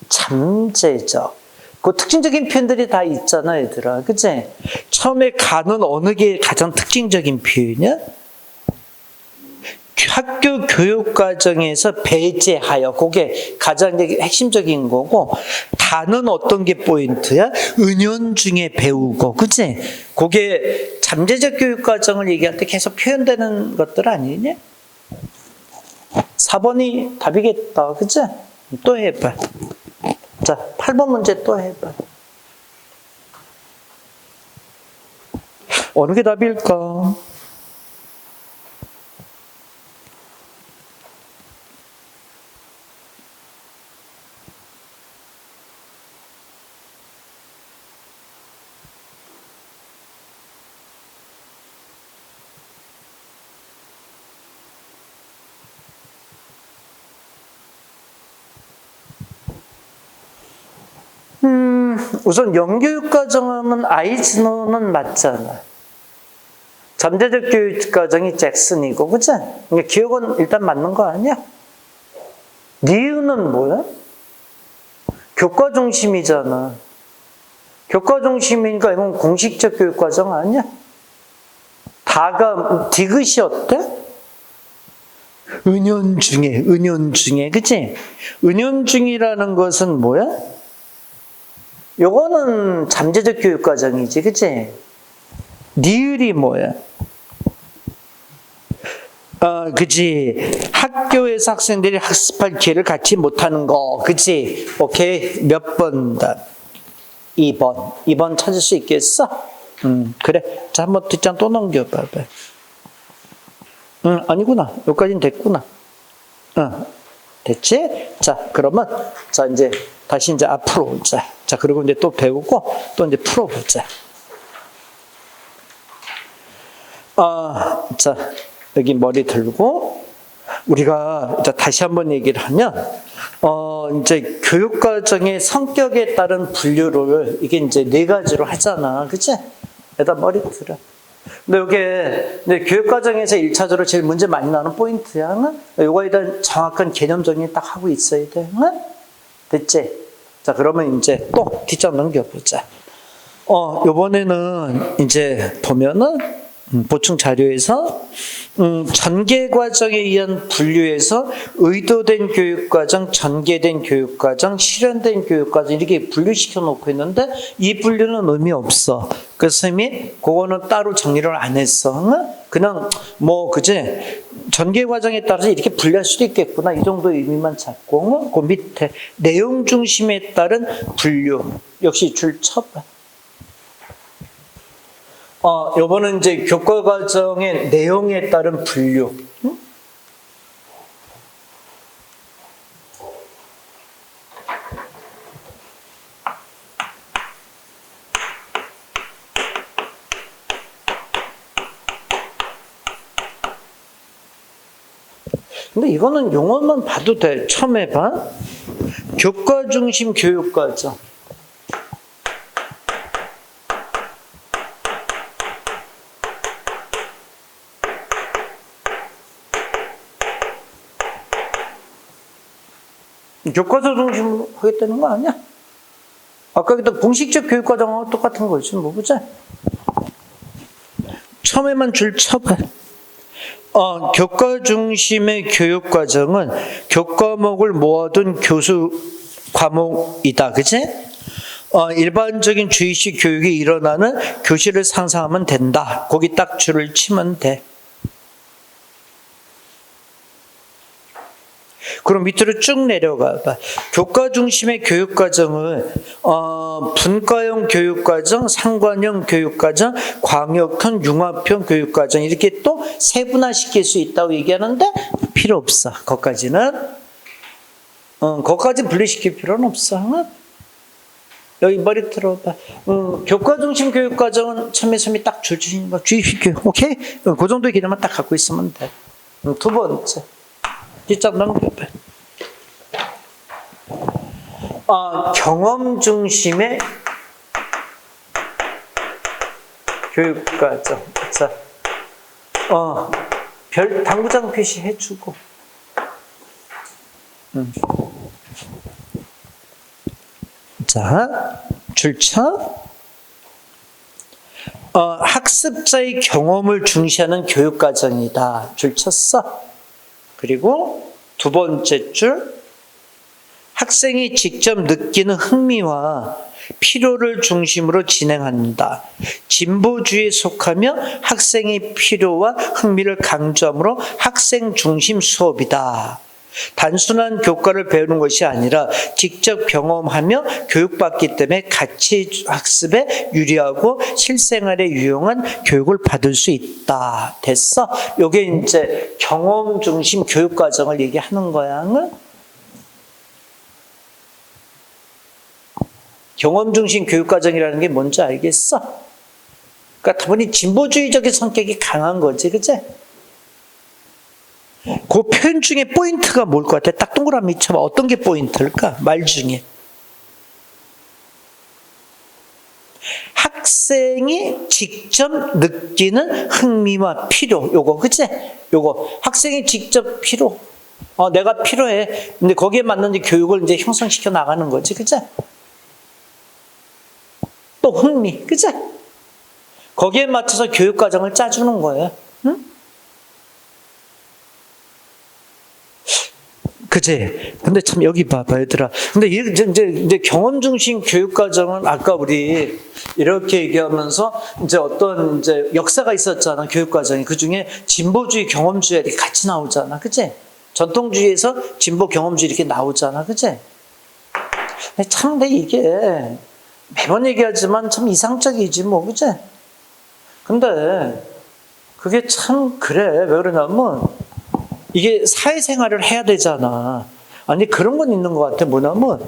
잠재적. 그 특징적인 표현들이 다 있잖아, 얘들아. 그치? 처음에 가는 어느 게 가장 특징적인 표현이야? 학교 교육 과정에서 배제하여, 그게 가장 핵심적인 거고, 다는 어떤 게 포인트야? 은연중에 배우고, 그치? 그게 잠재적 교육 과정을 얘기할 때 계속 표현되는 것들 아니냐? 4번이 답이겠다, 그치? 또 해봐. 자, 8번 문제 또 해봐. 어느 게 답일까? 우선 영교육과정 하면 아이즈너는 맞잖아. 잠재적 교육과정이 잭슨이고, 그치? 그러니까 기억은 일단 맞는 거 아니야? 니은은 뭐야? 교과 중심이잖아. 교과 중심이니까 이건 공식적 교육과정 아니야? 다가 디귿이 어때? 은연중에, 그치? 은연중이라는 것은 뭐야? 요거는 잠재적 교육과정이지, 그치? 니을이 뭐야? 그치? 학교에서 학생들이 학습할 기회를 갖지 못하는 거, 그치? 오케이, 몇 번다? 2번. 2번 찾을 수 있겠어? 그래. 자, 한번 뒷장 또 넘겨봐봐. 아니구나. 여기까지는 됐구나. 됐지? 자, 그러면, 자, 이제, 다시 이제 앞으로 오자. 자, 그리고 이제 또 배우고, 또 이제 풀어보자. 자, 여기 머리 들고, 우리가 이제 다시 한번 얘기를 하면, 이제 교육과정의 성격에 따른 분류를, 이게 이제 4가지로 하잖아. 그치? 여기다 머리 들어. 근데 이게 교육과정에서 1차적으로 제일 문제 많이 나오는 포인트야. 요거에 대한 정확한 개념 정리 딱 하고 있어야 돼. 됐지? 자, 그러면 이제 또 뒷장 넘겨보자. 요번에는 이제 보면은, 보충 자료에서 전개 과정에 의한 분류에서 의도된 교육과정, 전개된 교육과정, 실현된 교육과정 이렇게 분류시켜 놓고 있는데 이 분류는 의미 없어. 그래서 선생님이 그거는 따로 정리를 안 했어. 그냥 뭐 그지? 전개 과정에 따라서 이렇게 분류할 수도 있겠구나. 이 정도 의미만 잡고 그 밑에 내용 중심에 따른 분류 역시 줄 쳐봐. 요거는 이제 교과 과정의 내용에 따른 분류. 근데 이거는 용어만 봐도 돼. 처음 해봐. 교과 중심 교육 과정. 교과서 중심으로 하겠다는 거 아니야? 아까 그랬던 공식적 교육과정하고 똑같은 거지, 뭐, 보자. 처음에만 줄 쳐봐. 교과 중심의 교육과정은 교과목을 모아둔 교수 과목이다, 그치? 일반적인 주의식 교육이 일어나는 교실을 상상하면 된다. 거기 딱 줄을 치면 돼. 그럼 밑으로 쭉 내려가 봐. 교과 중심의 교육과정을 분과형 교육과정, 상관형 교육과정, 광역형, 융합형 교육과정 이렇게 또 세분화시킬 수 있다고 얘기하는데 필요 없어. 거기까지는. 거기까지 분리시킬 필요는 없어. 여기 머리 들어봐. 교과 중심 교육과정은 처음에 딱 줄 주시는 거 주의식 교육. 오케이? 그 정도의 개념만 딱 갖고 있으면 돼. 두 번째. 뒷장 넘겨봐. 경험 중심의 교육과정. 자, 별 당구장 표시해주고. 자, 줄쳐. 학습자의 경험을 중시하는 교육과정이다. 줄쳤어. 그리고 두 번째 줄, 학생이 직접 느끼는 흥미와 필요를 중심으로 진행한다. 진보주의에 속하며 학생의 필요와 흥미를 강조하므로 학생 중심 수업이다. 단순한 교과를 배우는 것이 아니라 직접 경험하며 교육받기 때문에 가치 학습에 유리하고 실생활에 유용한 교육을 받을 수 있다. 됐어? 이게 이제 경험 중심 교육 과정을 얘기하는 거야. 응? 경험 중심 교육 과정이라는 게 뭔지 알겠어? 그러니까 다분히 진보주의적인 성격이 강한 거지, 그치? 그 표현 중에 포인트가 뭘 것 같아? 딱 동그라미 쳐봐. 어떤 게 포인트일까? 말 중에. 학생이 직접 느끼는 흥미와 필요, 요거, 그치? 요거. 학생이 직접 필요. 내가 필요해. 근데 거기에 맞는 이제 교육을 이제 형성시켜 나가는 거지, 그치? 또 흥미, 그치? 거기에 맞춰서 교육과정을 짜주는 거예요. 응? 그치? 근데 참 여기 봐봐, 얘들아. 근데 이제 경험 중심 교육과정은 아까 우리 이렇게 얘기하면서 이제 어떤 이제 역사가 있었잖아, 교육과정이. 그 중에 진보주의, 경험주의 이렇게 같이 나오잖아, 그치? 전통주의에서 진보, 경험주의 이렇게 나오잖아, 그치? 참, 근데 이게 매번 얘기하지만 참 이상적이지, 뭐, 그치? 근데 그게 참 그래. 왜 그러냐면 이게 사회생활을 해야 되잖아. 아니 그런 건 있는 것 같아. 뭐냐면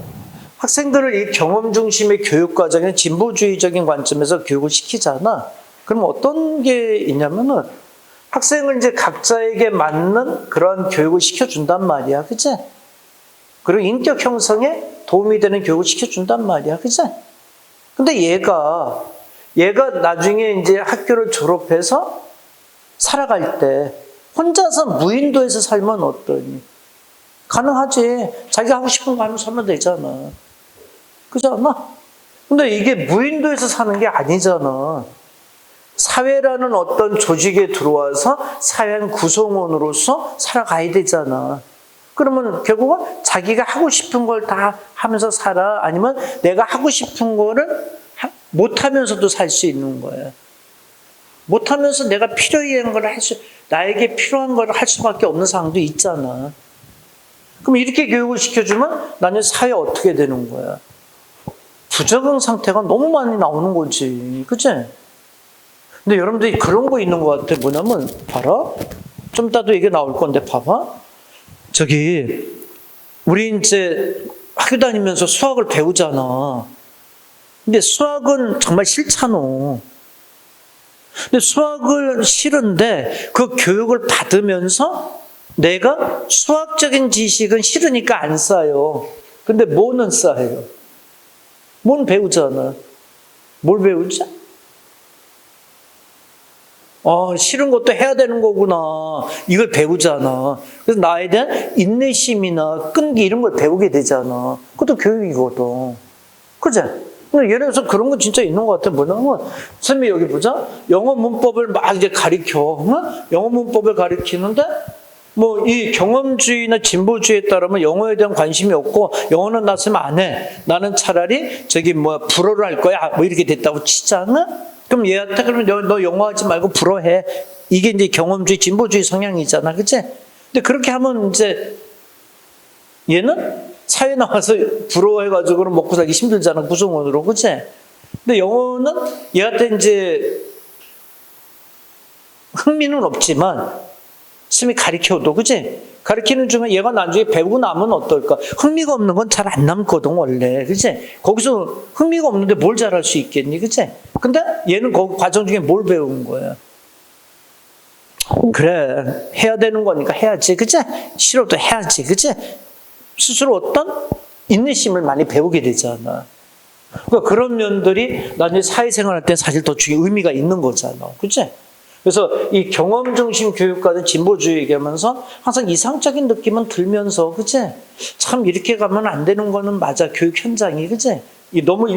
학생들을 이 경험 중심의 교육 과정에 진보주의적인 관점에서 교육을 시키잖아. 그럼 어떤 게 있냐면은 학생을 이제 각자에게 맞는 그런 교육을 시켜준단 말이야. 그치? 그리고 인격 형성에 도움이 되는 교육을 시켜준단 말이야. 그치? 근데 얘가 나중에 이제 학교를 졸업해서 살아갈 때 혼자서 무인도에서 살면 어떠니? 가능하지. 자기가 하고 싶은 거 하면 살면 되잖아. 그렇지 않아? 근데 이게 무인도에서 사는 게 아니잖아. 사회라는 어떤 조직에 들어와서 사회한 구성원으로서 살아가야 되잖아. 그러면 결국은 자기가 하고 싶은 걸 다 하면서 살아? 아니면 내가 하고 싶은 거를 못하면서도 살 수 있는 거야. 못하면서 내가 필요히 하는 걸 나에게 필요한 걸 할 수밖에 없는 상황도 있잖아. 그럼 이렇게 교육을 시켜주면 나는 사회 어떻게 되는 거야? 부적응 상태가 너무 많이 나오는 거지. 그치? 근데 여러분들이 그런 거 있는 것 같아. 뭐냐면, 봐라. 좀 이따도 이게 나올 건데, 봐봐. 우리 이제 학교 다니면서 수학을 배우잖아. 근데 수학은 정말 싫잖아. 근데 수학을 싫은데 그 교육을 받으면서 내가 수학적인 지식은 싫으니까 안 쌓여. 근데 뭐는 쌓여요? 뭐는 배우잖아. 뭘 배우지? 싫은 것도 해야 되는 거구나. 이걸 배우잖아. 그래서 나에 대한 인내심이나 끈기 이런 걸 배우게 되잖아. 그것도 교육이거든. 그치? 예를 들어서 그런 거 진짜 있는 것 같아. 뭐냐면, 선생님이 여기 보자. 영어 문법을 막 이제 가르쳐. 영어 문법을 가르치는데, 뭐, 이 경험주의나 진보주의에 따르면 영어에 대한 관심이 없고, 영어는 나 쓰면 안 해. 나는 차라리 불어를 할 거야. 뭐 이렇게 됐다고 치잖아? 그럼 얘한테 그러면 너 영어 하지 말고 불어 해. 이게 이제 경험주의, 진보주의 성향이잖아. 그치? 근데 그렇게 하면 이제 얘는 사회 나와서 불어해가지고 먹고 살기 힘들잖아, 구성원으로. 그치? 근데 영어는 얘한테 이제 흥미는 없지만, 스미 가르쳐도, 그치? 가르치는 중에 얘가 나중에 배우고 나면 어떨까? 흥미가 없는 건 잘 안 남거든, 원래. 그치? 거기서 흥미가 없는데 뭘 잘할 수 있겠니? 그치? 근데 얘는 그 과정 중에 뭘 배운 거야? 그래, 해야 되는 거니까 해야지, 그치? 싫어도 해야지, 그치? 스스로 어떤 인내심을 많이 배우게 되잖아. 그러니까 그런 면들이 나중에 사회생활 할 때 사실 더 의미가 있는 거잖아. 그치? 그래서 이 경험 중심 교육과는 진보주의 얘기하면서 항상 이상적인 느낌은 들면서, 그치? 참 이렇게 가면 안 되는 거는 맞아. 교육 현장이, 그치? 너무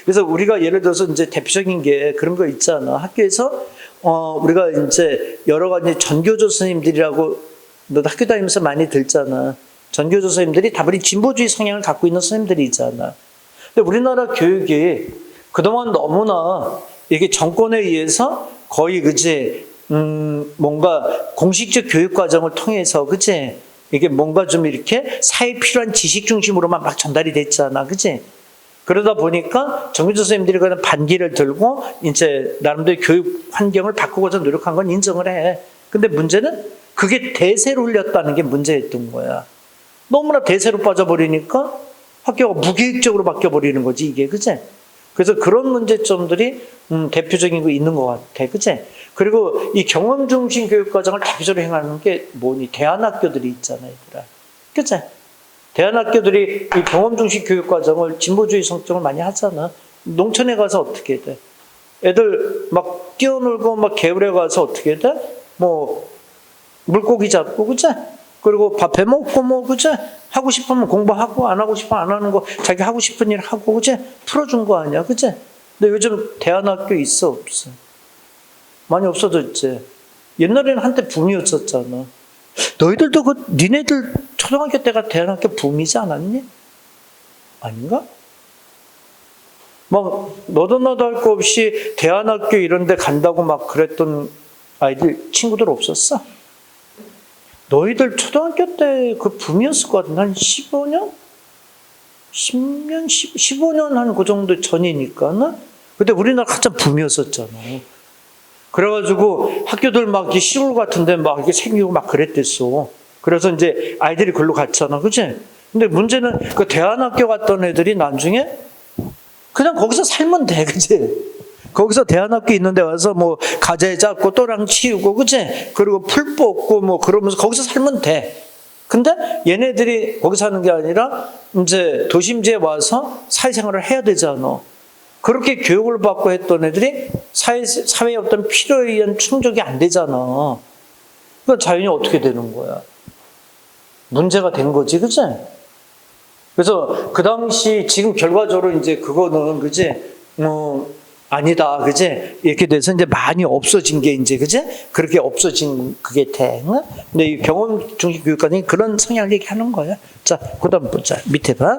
그래서 우리가 예를 들어서 이제 대표적인 게 그런 거 있잖아. 학교에서, 우리가 이제 여러 가지 전교조 선생님들이라고 너도 학교 다니면서 많이 들잖아. 전교조 선생님들이 다분히 진보주의 성향을 갖고 있는 선생님들이 있잖아. 근데 우리나라 교육이 그동안 너무나 이게 정권에 의해서 거의 그치 뭔가 공식적 교육 과정을 통해서 그치 이게 뭔가 좀 이렇게 사회 필요한 지식 중심으로만 막 전달이 됐잖아. 그치? 그러다 보니까 정규조 선생님들이 그런 반기를 들고 이제 나름대로 교육 환경을 바꾸고자 노력한 건 인정을 해. 근데 문제는 그게 대세로 흘렸다는 게 문제였던 거야. 너무나 대세로 빠져버리니까 학교가 무계획적으로 바뀌어버리는 거지, 이게. 그치? 그래서 그런 문제점들이 대표적인 거 있는 것 같아. 그치? 그리고 이 경험 중심 교육 과정을 대표적으로 행하는 게 뭐니? 대안학교들이 있잖아, 얘들아. 그치? 대안학교들이 이 경험 중심 교육 과정을 진보주의 성격을 많이 하잖아. 농촌에 가서 어떻게 돼? 애들 막 뛰어놀고 막 개울에 가서 어떻게 돼? 뭐 물고기 잡고 그치? 그리고 밥 해 먹고 뭐 그치? 하고 싶으면 공부하고 안 하고 싶으면 안 하는 거 자기 하고 싶은 일 하고 그치? 풀어준 거 아니야 그치? 근데 요즘 대안학교 있어 없어? 많이 없어졌지. 옛날에는 한때 붐이었었잖아. 너희들도 니네들 초등학교 때가 대안학교 붐이지 않았니? 아닌가? 막 너도 나도 할 거 없이 대안학교 이런 데 간다고 막 그랬던 아이들 친구들 없었어? 너희들 초등학교 때 그 붐이었을 것 같은데 한 15년? 10년? 15년 한 그 정도 전이니까 그때 우리나라 한참 붐이었었잖아. 그래가지고 학교들 막 이렇게 시골 같은데 막 이렇게 생기고 막 그랬댔어. 그래서 이제 아이들이 글로 갔잖아. 그치? 근데 문제는 그 대안학교 갔던 애들이 나중에 그냥 거기서 살면 돼. 그치? 거기서 대안학교 있는 데 와서 뭐 가재 잡고 또랑 치우고 그치? 그리고 풀 뽑고 뭐 그러면서 거기서 살면 돼. 근데 얘네들이 거기 사는 게 아니라 이제 도심지에 와서 사회생활을 해야 되잖아. 그렇게 교육을 받고 했던 애들이 사회에 어떤 필요에 의한 충족이 안 되잖아. 그러니까 자연이 어떻게 되는 거야? 문제가 된 거지, 그치? 그래서 그 당시 지금 결과적으로 이제 그거는 그치? 아니다, 그치? 이렇게 돼서 이제 많이 없어진 게 이제 그치? 그렇게 없어진 그게 돼. 응? 근데 이 경험 중심 교육과정이 그런 성향을 얘기하는 거야. 자, 그다음 보자. 밑에 봐.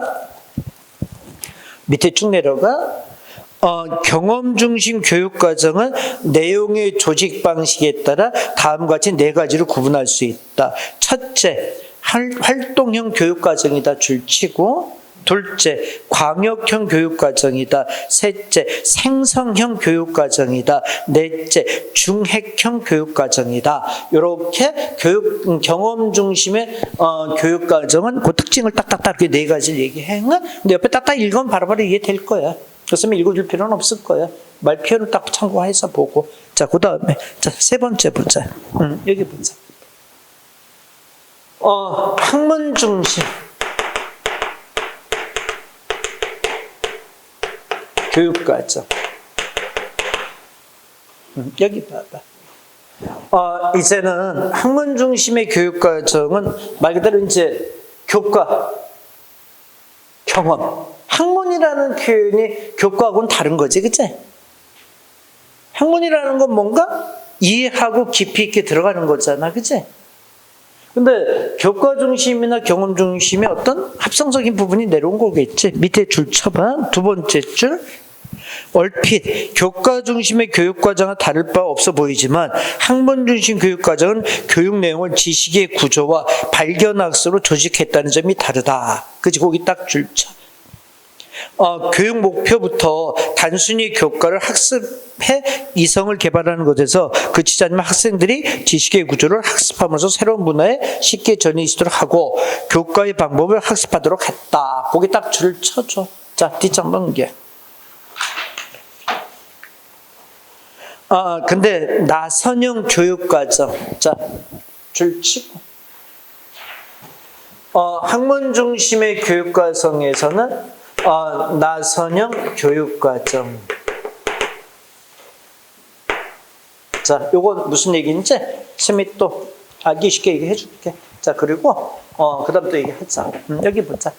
밑에 쭉 내려가. 경험 중심 교육 과정은 내용의 조직 방식에 따라 다음과 같이 네 가지로 구분할 수 있다. 첫째, 활동형 교육 과정이다 줄치고, 둘째, 광역형 교육 과정이다. 셋째, 생성형 교육 과정이다. 넷째, 중핵형 교육 과정이다. 이렇게 경험 중심의 교육 과정은 그 특징을 딱딱딱 이렇게 네 가지를 얘기해. 근데 옆에 딱딱 읽으면 바로바로 이해될 거야. 그렇으면 읽어줄 필요는 없을 거야. 말 표현을 딱 참고해서 보고. 자, 그 다음에 자, 세 번째 보자. 여기 보자. 학문 중심 교육과정. 여기 봐봐. 이제는 학문 중심의 교육과정은 말 그대로 이제 교과, 경험. 학문이라는 표현이 교과하고는 다른 거지, 그치? 학문이라는 건 뭔가 이해하고 깊이 있게 들어가는 거잖아, 그치? 근데 교과 중심이나 경험 중심의 어떤 합성적인 부분이 내려온 거겠지. 밑에 줄 쳐봐. 두 번째 줄. 얼핏 교과 중심의 교육과정은 다를 바 없어 보이지만 학문 중심 교육과정은 교육 내용을 지식의 구조와 발견학습으로 조직했다는 점이 다르다. 그치? 거기 딱 줄 쳐. 교육 목표부터 단순히 교과를 학습해 이성을 개발하는 것에서 그치지 않으면 학생들이 지식의 구조를 학습하면서 새로운 문화에 쉽게 전이할 수 있도록 하고 교과의 방법을 학습하도록 했다. 거기 딱 줄을 쳐줘. 자, 뒷장 넘겨. 근데 나선형 교육과정. 자, 줄 치고. 학문 중심의 교육과정에서는 나선형 교육과정. 자, 요건 무슨 얘기인지 쌤이 또 알기 쉽게 얘기해 줄게. 자, 그리고 그 다음 또 얘기하자. 여기 보자.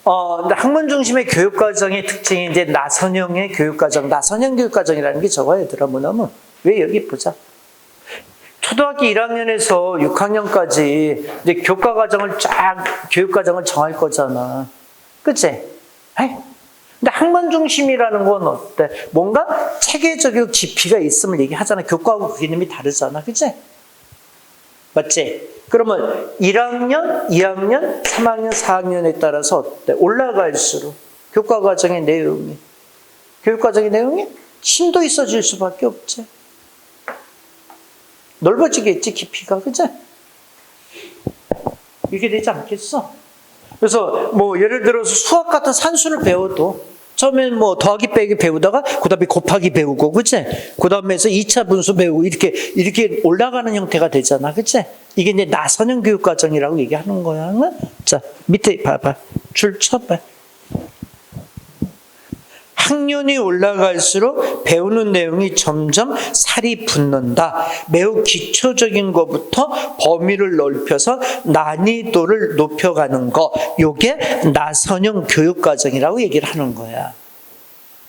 근데 학문 중심의 교육과정의 특징이 이제 나선형의 교육과정. 나선형 교육과정이라는 게 저거 얘들아 뭐냐면 왜 여기 보자. 초등학교 1학년에서 6학년까지 이제 교과과정을 교육과정을 정할 거잖아. 그치? 근데 학문 중심이라는 건 어때? 뭔가 체계적인 깊이가 있음을 얘기하잖아. 교과하고 그 개념이 다르잖아. 그치? 맞지? 그러면 1학년, 2학년, 3학년, 4학년에 따라서 어때? 올라갈수록 교과과정의 내용이, 교육과정의 내용이 심도 있어질 수밖에 없지. 넓어지겠지, 깊이가. 그치? 이렇게 되지 않겠어? 그래서 뭐 예를 들어서 수학 같은 산수를 배워도 처음엔 뭐 더하기 빼기 배우다가 그 다음에 곱하기 배우고 그치? 그 다음에서 2차 분수 배우고 이렇게 올라가는 형태가 되잖아. 그치? 이게 이제 나선형 교육과정이라고 얘기하는 거야. 자, 밑에 봐봐. 줄 쳐봐. 학년이 올라갈수록 배우는 내용이 점점 살이 붙는다. 매우 기초적인 것부터 범위를 넓혀서 난이도를 높여가는 거. 요게 나선형 교육과정이라고 얘기를 하는 거야.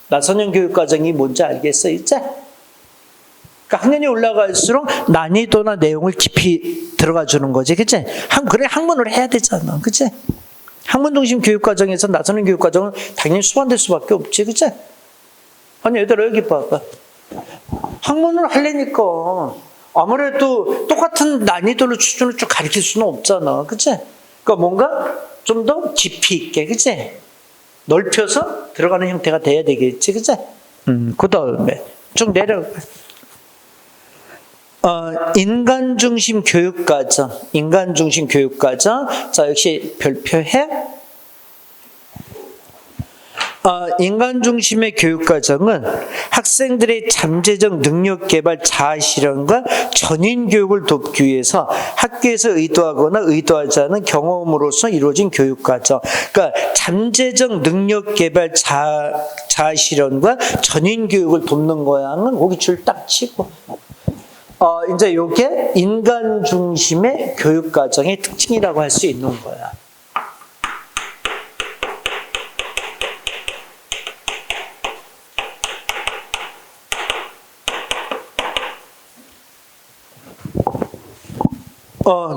나선형 교육과정이 뭔지 알겠어, 이제? 그러니까 학년이 올라갈수록 난이도나 내용을 깊이 들어가 주는 거지, 그치? 그래, 학문을 해야 되잖아, 그치? 학문 중심 교육과정에서 나서는 교육과정은 당연히 수반될 수밖에 없지, 그치? 아니, 얘들아, 여기 봐봐. 학문을 하려니까 아무래도 똑같은 난이도를 수준을 쭉 가르칠 수는 없잖아, 그치? 그러니까 뭔가 좀 더 깊이 있게, 그치? 넓혀서 들어가는 형태가 돼야 되겠지, 그치? 그 다음에 쭉 내려가. 인간 중심 교육과정, 인간 중심 교육과정. 자, 역시 별표해. 인간 중심의 교육과정은 학생들의 잠재적 능력 개발, 자아 실현과 전인 교육을 돕기 위해서 학교에서 의도하거나 의도하지 않은 경험으로서 이루어진 교육과정. 그러니까 잠재적 능력 개발, 자아 실현과 전인 교육을 돕는 거야는 거기 줄 딱 치고. 이제 요게 인간 중심의 교육과정의 특징이라고 할 수 있는 거야.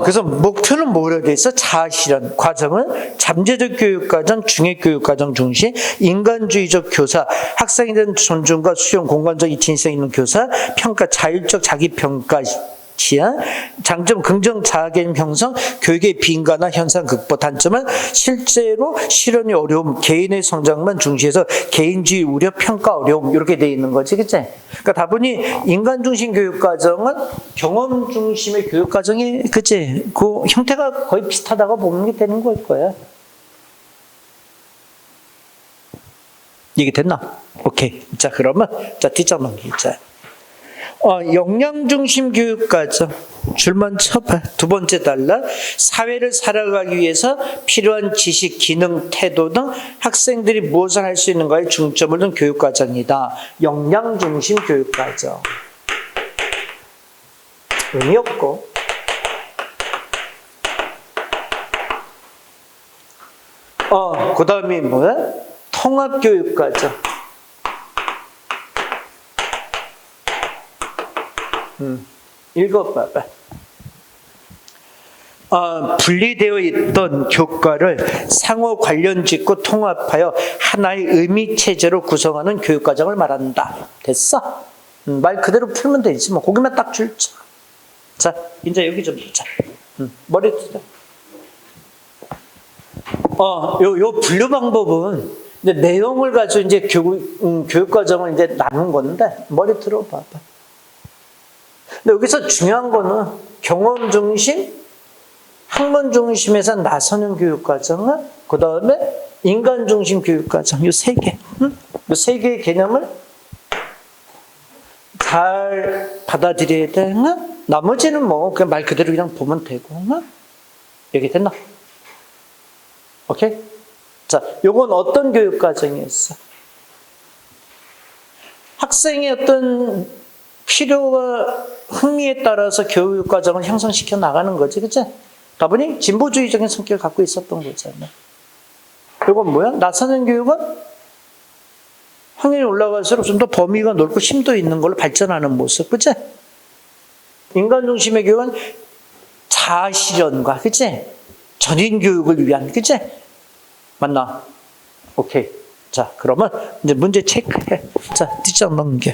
그래서 목표는 뭐라 돼 있어? 자아실현. 과정은 잠재적 교육과정, 중액교육과정 중심, 인간주의적 교사, 학생에 대한 존중과 수용, 공간적 이치성 있는 교사, 평가, 자율적 자기평가 지향, 장점 긍정 자아개념 형성, 교육의 비인간화 현상 극복. 단점은 실제로 실현이 어려움, 개인의 성장만 중시해서 개인주의 우려, 평가 어려움, 이렇게 돼 있는 거지, 그치? 그러니까 다분히 인간 중심 교육 과정은 경험 중심의 교육 과정이, 그치? 그 형태가 거의 비슷하다고 보는 게 되는 걸 거야. 얘기 됐나? 오케이. 자, 그러면 자 뒷장 넘기자. 역량 중심 교육 과정. 줄만 쳐봐. 두 번째 달라. 사회를 살아가기 위해서 필요한 지식, 기능, 태도 등 학생들이 무엇을 할 수 있는가에 중점을 둔 교육 과정이다. 역량 중심 교육 과정. 의미 없고. 그 다음이 뭐야? 통합 교육 과정. 읽어봐봐. 분리되어 있던 교과를 상호 관련 짓고 통합하여 하나의 의미체제로 구성하는 교육과정을 말한다. 됐어? 말 그대로 풀면 되지. 뭐 거기만 딱 줄자. 자, 이제 여기 좀 보자. 머리 쓰자. 요 분류 방법은 이제 내용을 가지고 이제 교육과정을 이제 나눈 건데 머리 들어봐봐. 근데 여기서 중요한 거는 경험 중심, 학문 중심에서 나서는 교육과정은 그 다음에 인간 중심 교육과정 이 세 개, 이 세 개의 개념을 잘 받아들여야 돼. 나머지는 뭐 그냥 말 그대로 그냥 보면 되고. 여기 됐나? 오케이? 자, 요건 어떤 교육과정이었어? 학생의 어떤 필요와 흥미에 따라서 교육과정을 형성시켜 나가는 거지, 그치? 다분히 진보주의적인 성격을 갖고 있었던 거잖아. 이건 뭐야? 나서는 교육은 학년이 올라갈수록 좀 더 범위가 넓고 심도 있는 걸로 발전하는 모습, 그치? 인간 중심의 교육은 자아 실현과, 그치? 전인 교육을 위한, 그치? 맞나? 오케이. 자, 그러면 이제 문제 체크해. 자, 뒷장 넘겨.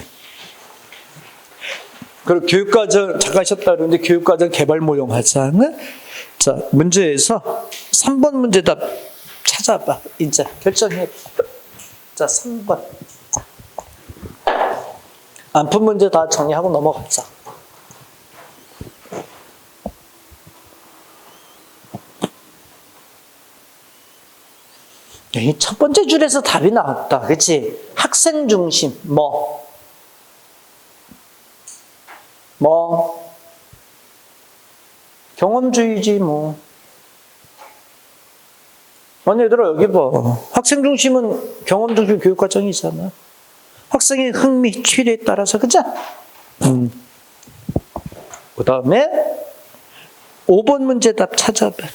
그리고 교육과정 잠깐 쉬었다 그러는데 교육과정 개발 모형 하자. 자, 문제에서 3번 문제답 찾아봐. 이제 결정해. 자, 3번. 안 푼 문제 다 정리하고 넘어가자. 이 첫 번째 줄에서 답이 나왔다. 그치? 학생 중심, 경험주의지, 아니, 얘들아, 여기 봐. 학생 중심은 경험 중심 교육 과정이잖아. 학생의 흥미, 취미에 따라서, 그죠? 그 다음에 5번 문제답 찾아봐.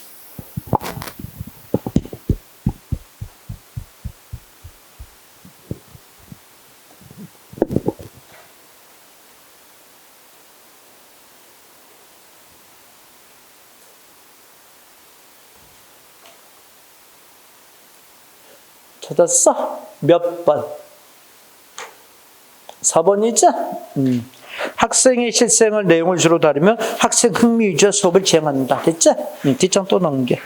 찾았어? 몇 번? 4번이죠? 학생의 실생활 내용을 주로 다루며 학생 흥미 위주의 수업을 지향한다. 됐죠? 뒷장 또 넘겨.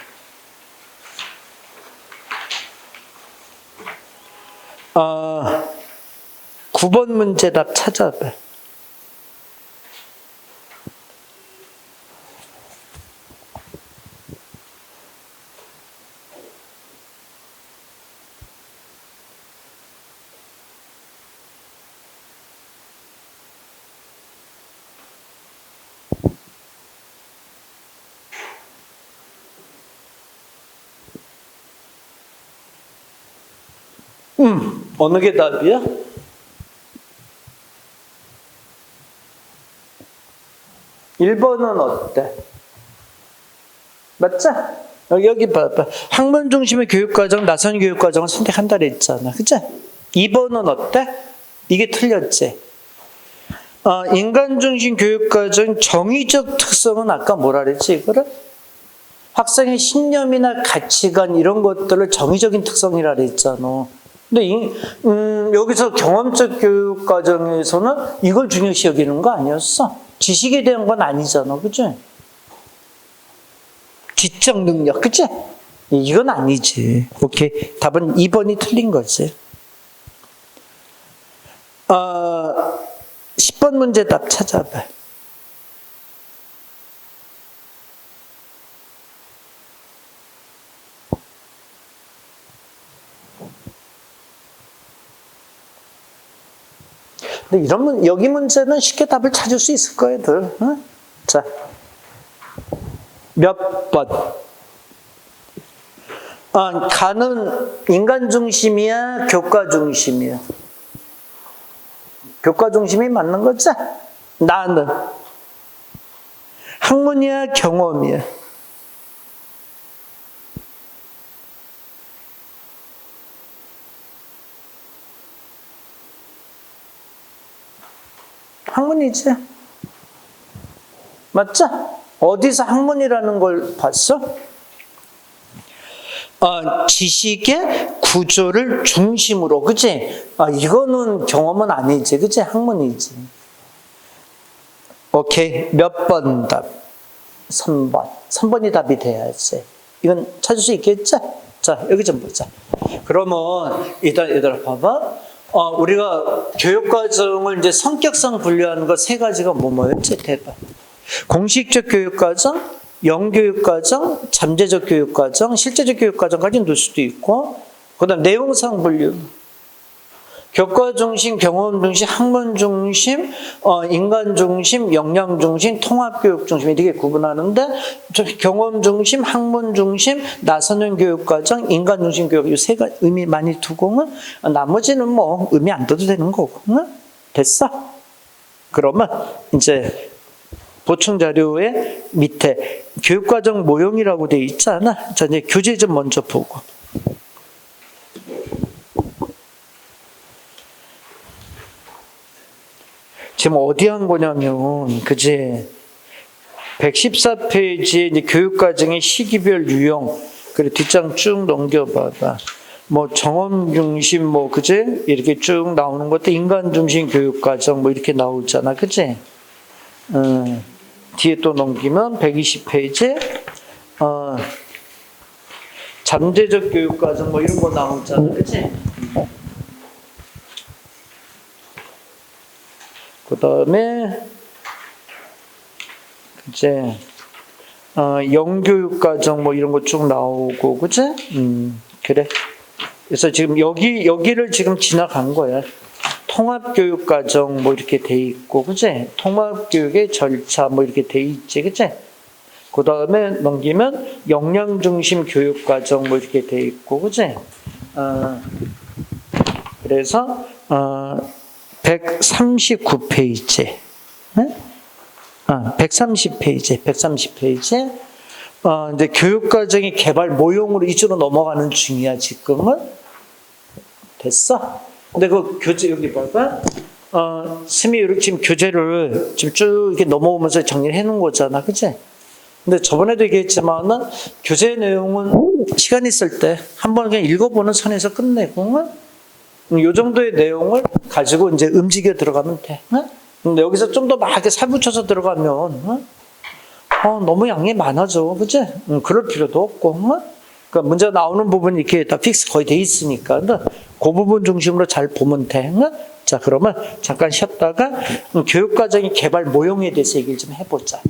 9번 문제답 찾아봐. 어느 게 답이야? (1번은) 어때? 맞죠? 여기 봐봐. 학문 중심의 교육과정, 나선 교육과정을 선택한다 그랬잖아. 그죠? 2번은 어때? 이게 틀렸지? 인간 중심 교육과정 정의적 특성은 아까 뭐라 그랬지, 이거를? 학생의 신념이나 가치관 이런 것들을 정의적인 특성이라 그랬잖아. 근데 여기서 경험적 교육 과정에서는 이걸 중요시 여기는 거 아니었어? 지식에 대한 건 아니잖아, 그치? 지적 능력, 그치? 이건 아니지. 오케이. 답은 2번이 틀린 거지. 10번 문제 답 찾아봐. 근데 여기 문제는 쉽게 답을 찾을 수 있을 거예요, 들. 응? 자, 몇 번? 가는 인간 중심이야, 교과 중심이야? 교과 중심이 맞는 거지? 나는 학문이야, 경험이야? 학문이지. 맞죠? 어디서 학문이라는 걸 봤어? 지식의 구조를 중심으로, 그치? 이거는 경험은 아니지, 그치? 학문이지. 오케이. 몇 번 답? 3번. 3번이 답이 돼야지. 이건 찾을 수 있겠죠? 자, 여기 좀 보자. 그러면, 얘들아, 봐봐. 우리가 교육과정을 이제 성격상 분류하는 거 세 가지가 뭐였지? 대박. 공식적 교육과정, 영교육과정, 잠재적 교육과정, 실제적 교육과정까지 넣을 수도 있고, 그 다음 내용상 분류. 교과 중심, 경험 중심, 학문 중심, 인간 중심, 역량 중심, 통합 교육 중심 이렇게 구분하는데 경험 중심, 학문 중심, 나선형 교육 과정, 인간 중심 교육 이 세 가지 의미 많이 두고 나머지는 뭐 의미 안 둬도 되는 거고. 응? 됐어? 그러면 이제 보충 자료의 밑에 교육 과정 모형이라고 돼 있잖아. 자, 이제 교재 좀 먼저 보고. 지금 어디 한 거냐면, 그지? 114페이지에 이제 교육과정의 시기별 유형, 그래, 뒷장 쭉 넘겨봐봐. 뭐, 정원 중심, 뭐, 그지? 이렇게 쭉 나오는 것도 인간 중심 교육과정, 뭐, 이렇게 나오잖아. 그지? 뒤에 또 넘기면 120페이지, 잠재적 교육과정, 뭐, 이런 거 나오잖아. 그지? 그 다음에 이제 영교육과정 뭐 이런 거 쭉 나오고, 그치? 그래. 그래서 지금 여기를 지금 지나간 거야. 통합교육과정 뭐 이렇게 돼 있고, 그치? 통합교육의 절차 뭐 이렇게 돼 있지, 그치? 그 다음에 넘기면 역량 중심 교육 과정 뭐 이렇게 돼 있고, 그지? 그래서 139페이지, 네? 130페이지. 이제 교육 과정이 개발 모형으로 이주로 넘어가는 중이야 지금은. 됐어? 근데 그 교재 여기 봐봐. 스미 이렇게 지금 교재를 지금 쭉 이렇게 넘어오면서 정리를 해놓은 거잖아, 그치? 근데 저번에도 얘기했지만은 교재 내용은 시간 있을 때 한번 그냥 읽어보는 선에서 끝내고, 요 정도의 내용을 가지고 이제 움직여 들어가면 돼. 근데 여기서 좀 더 막 이렇게 살붙여서 들어가면, 너무 양이 많아져, 그치? 그럴 필요도 없고, 그러니까 문제 나오는 부분이 이렇게 다 픽스 거의 돼 있으니까, 그 부분 중심으로 잘 보면 돼. 자, 그러면 잠깐 쉬었다가 교육과정의 개발 모형에 대해서 얘기를 좀 해보자.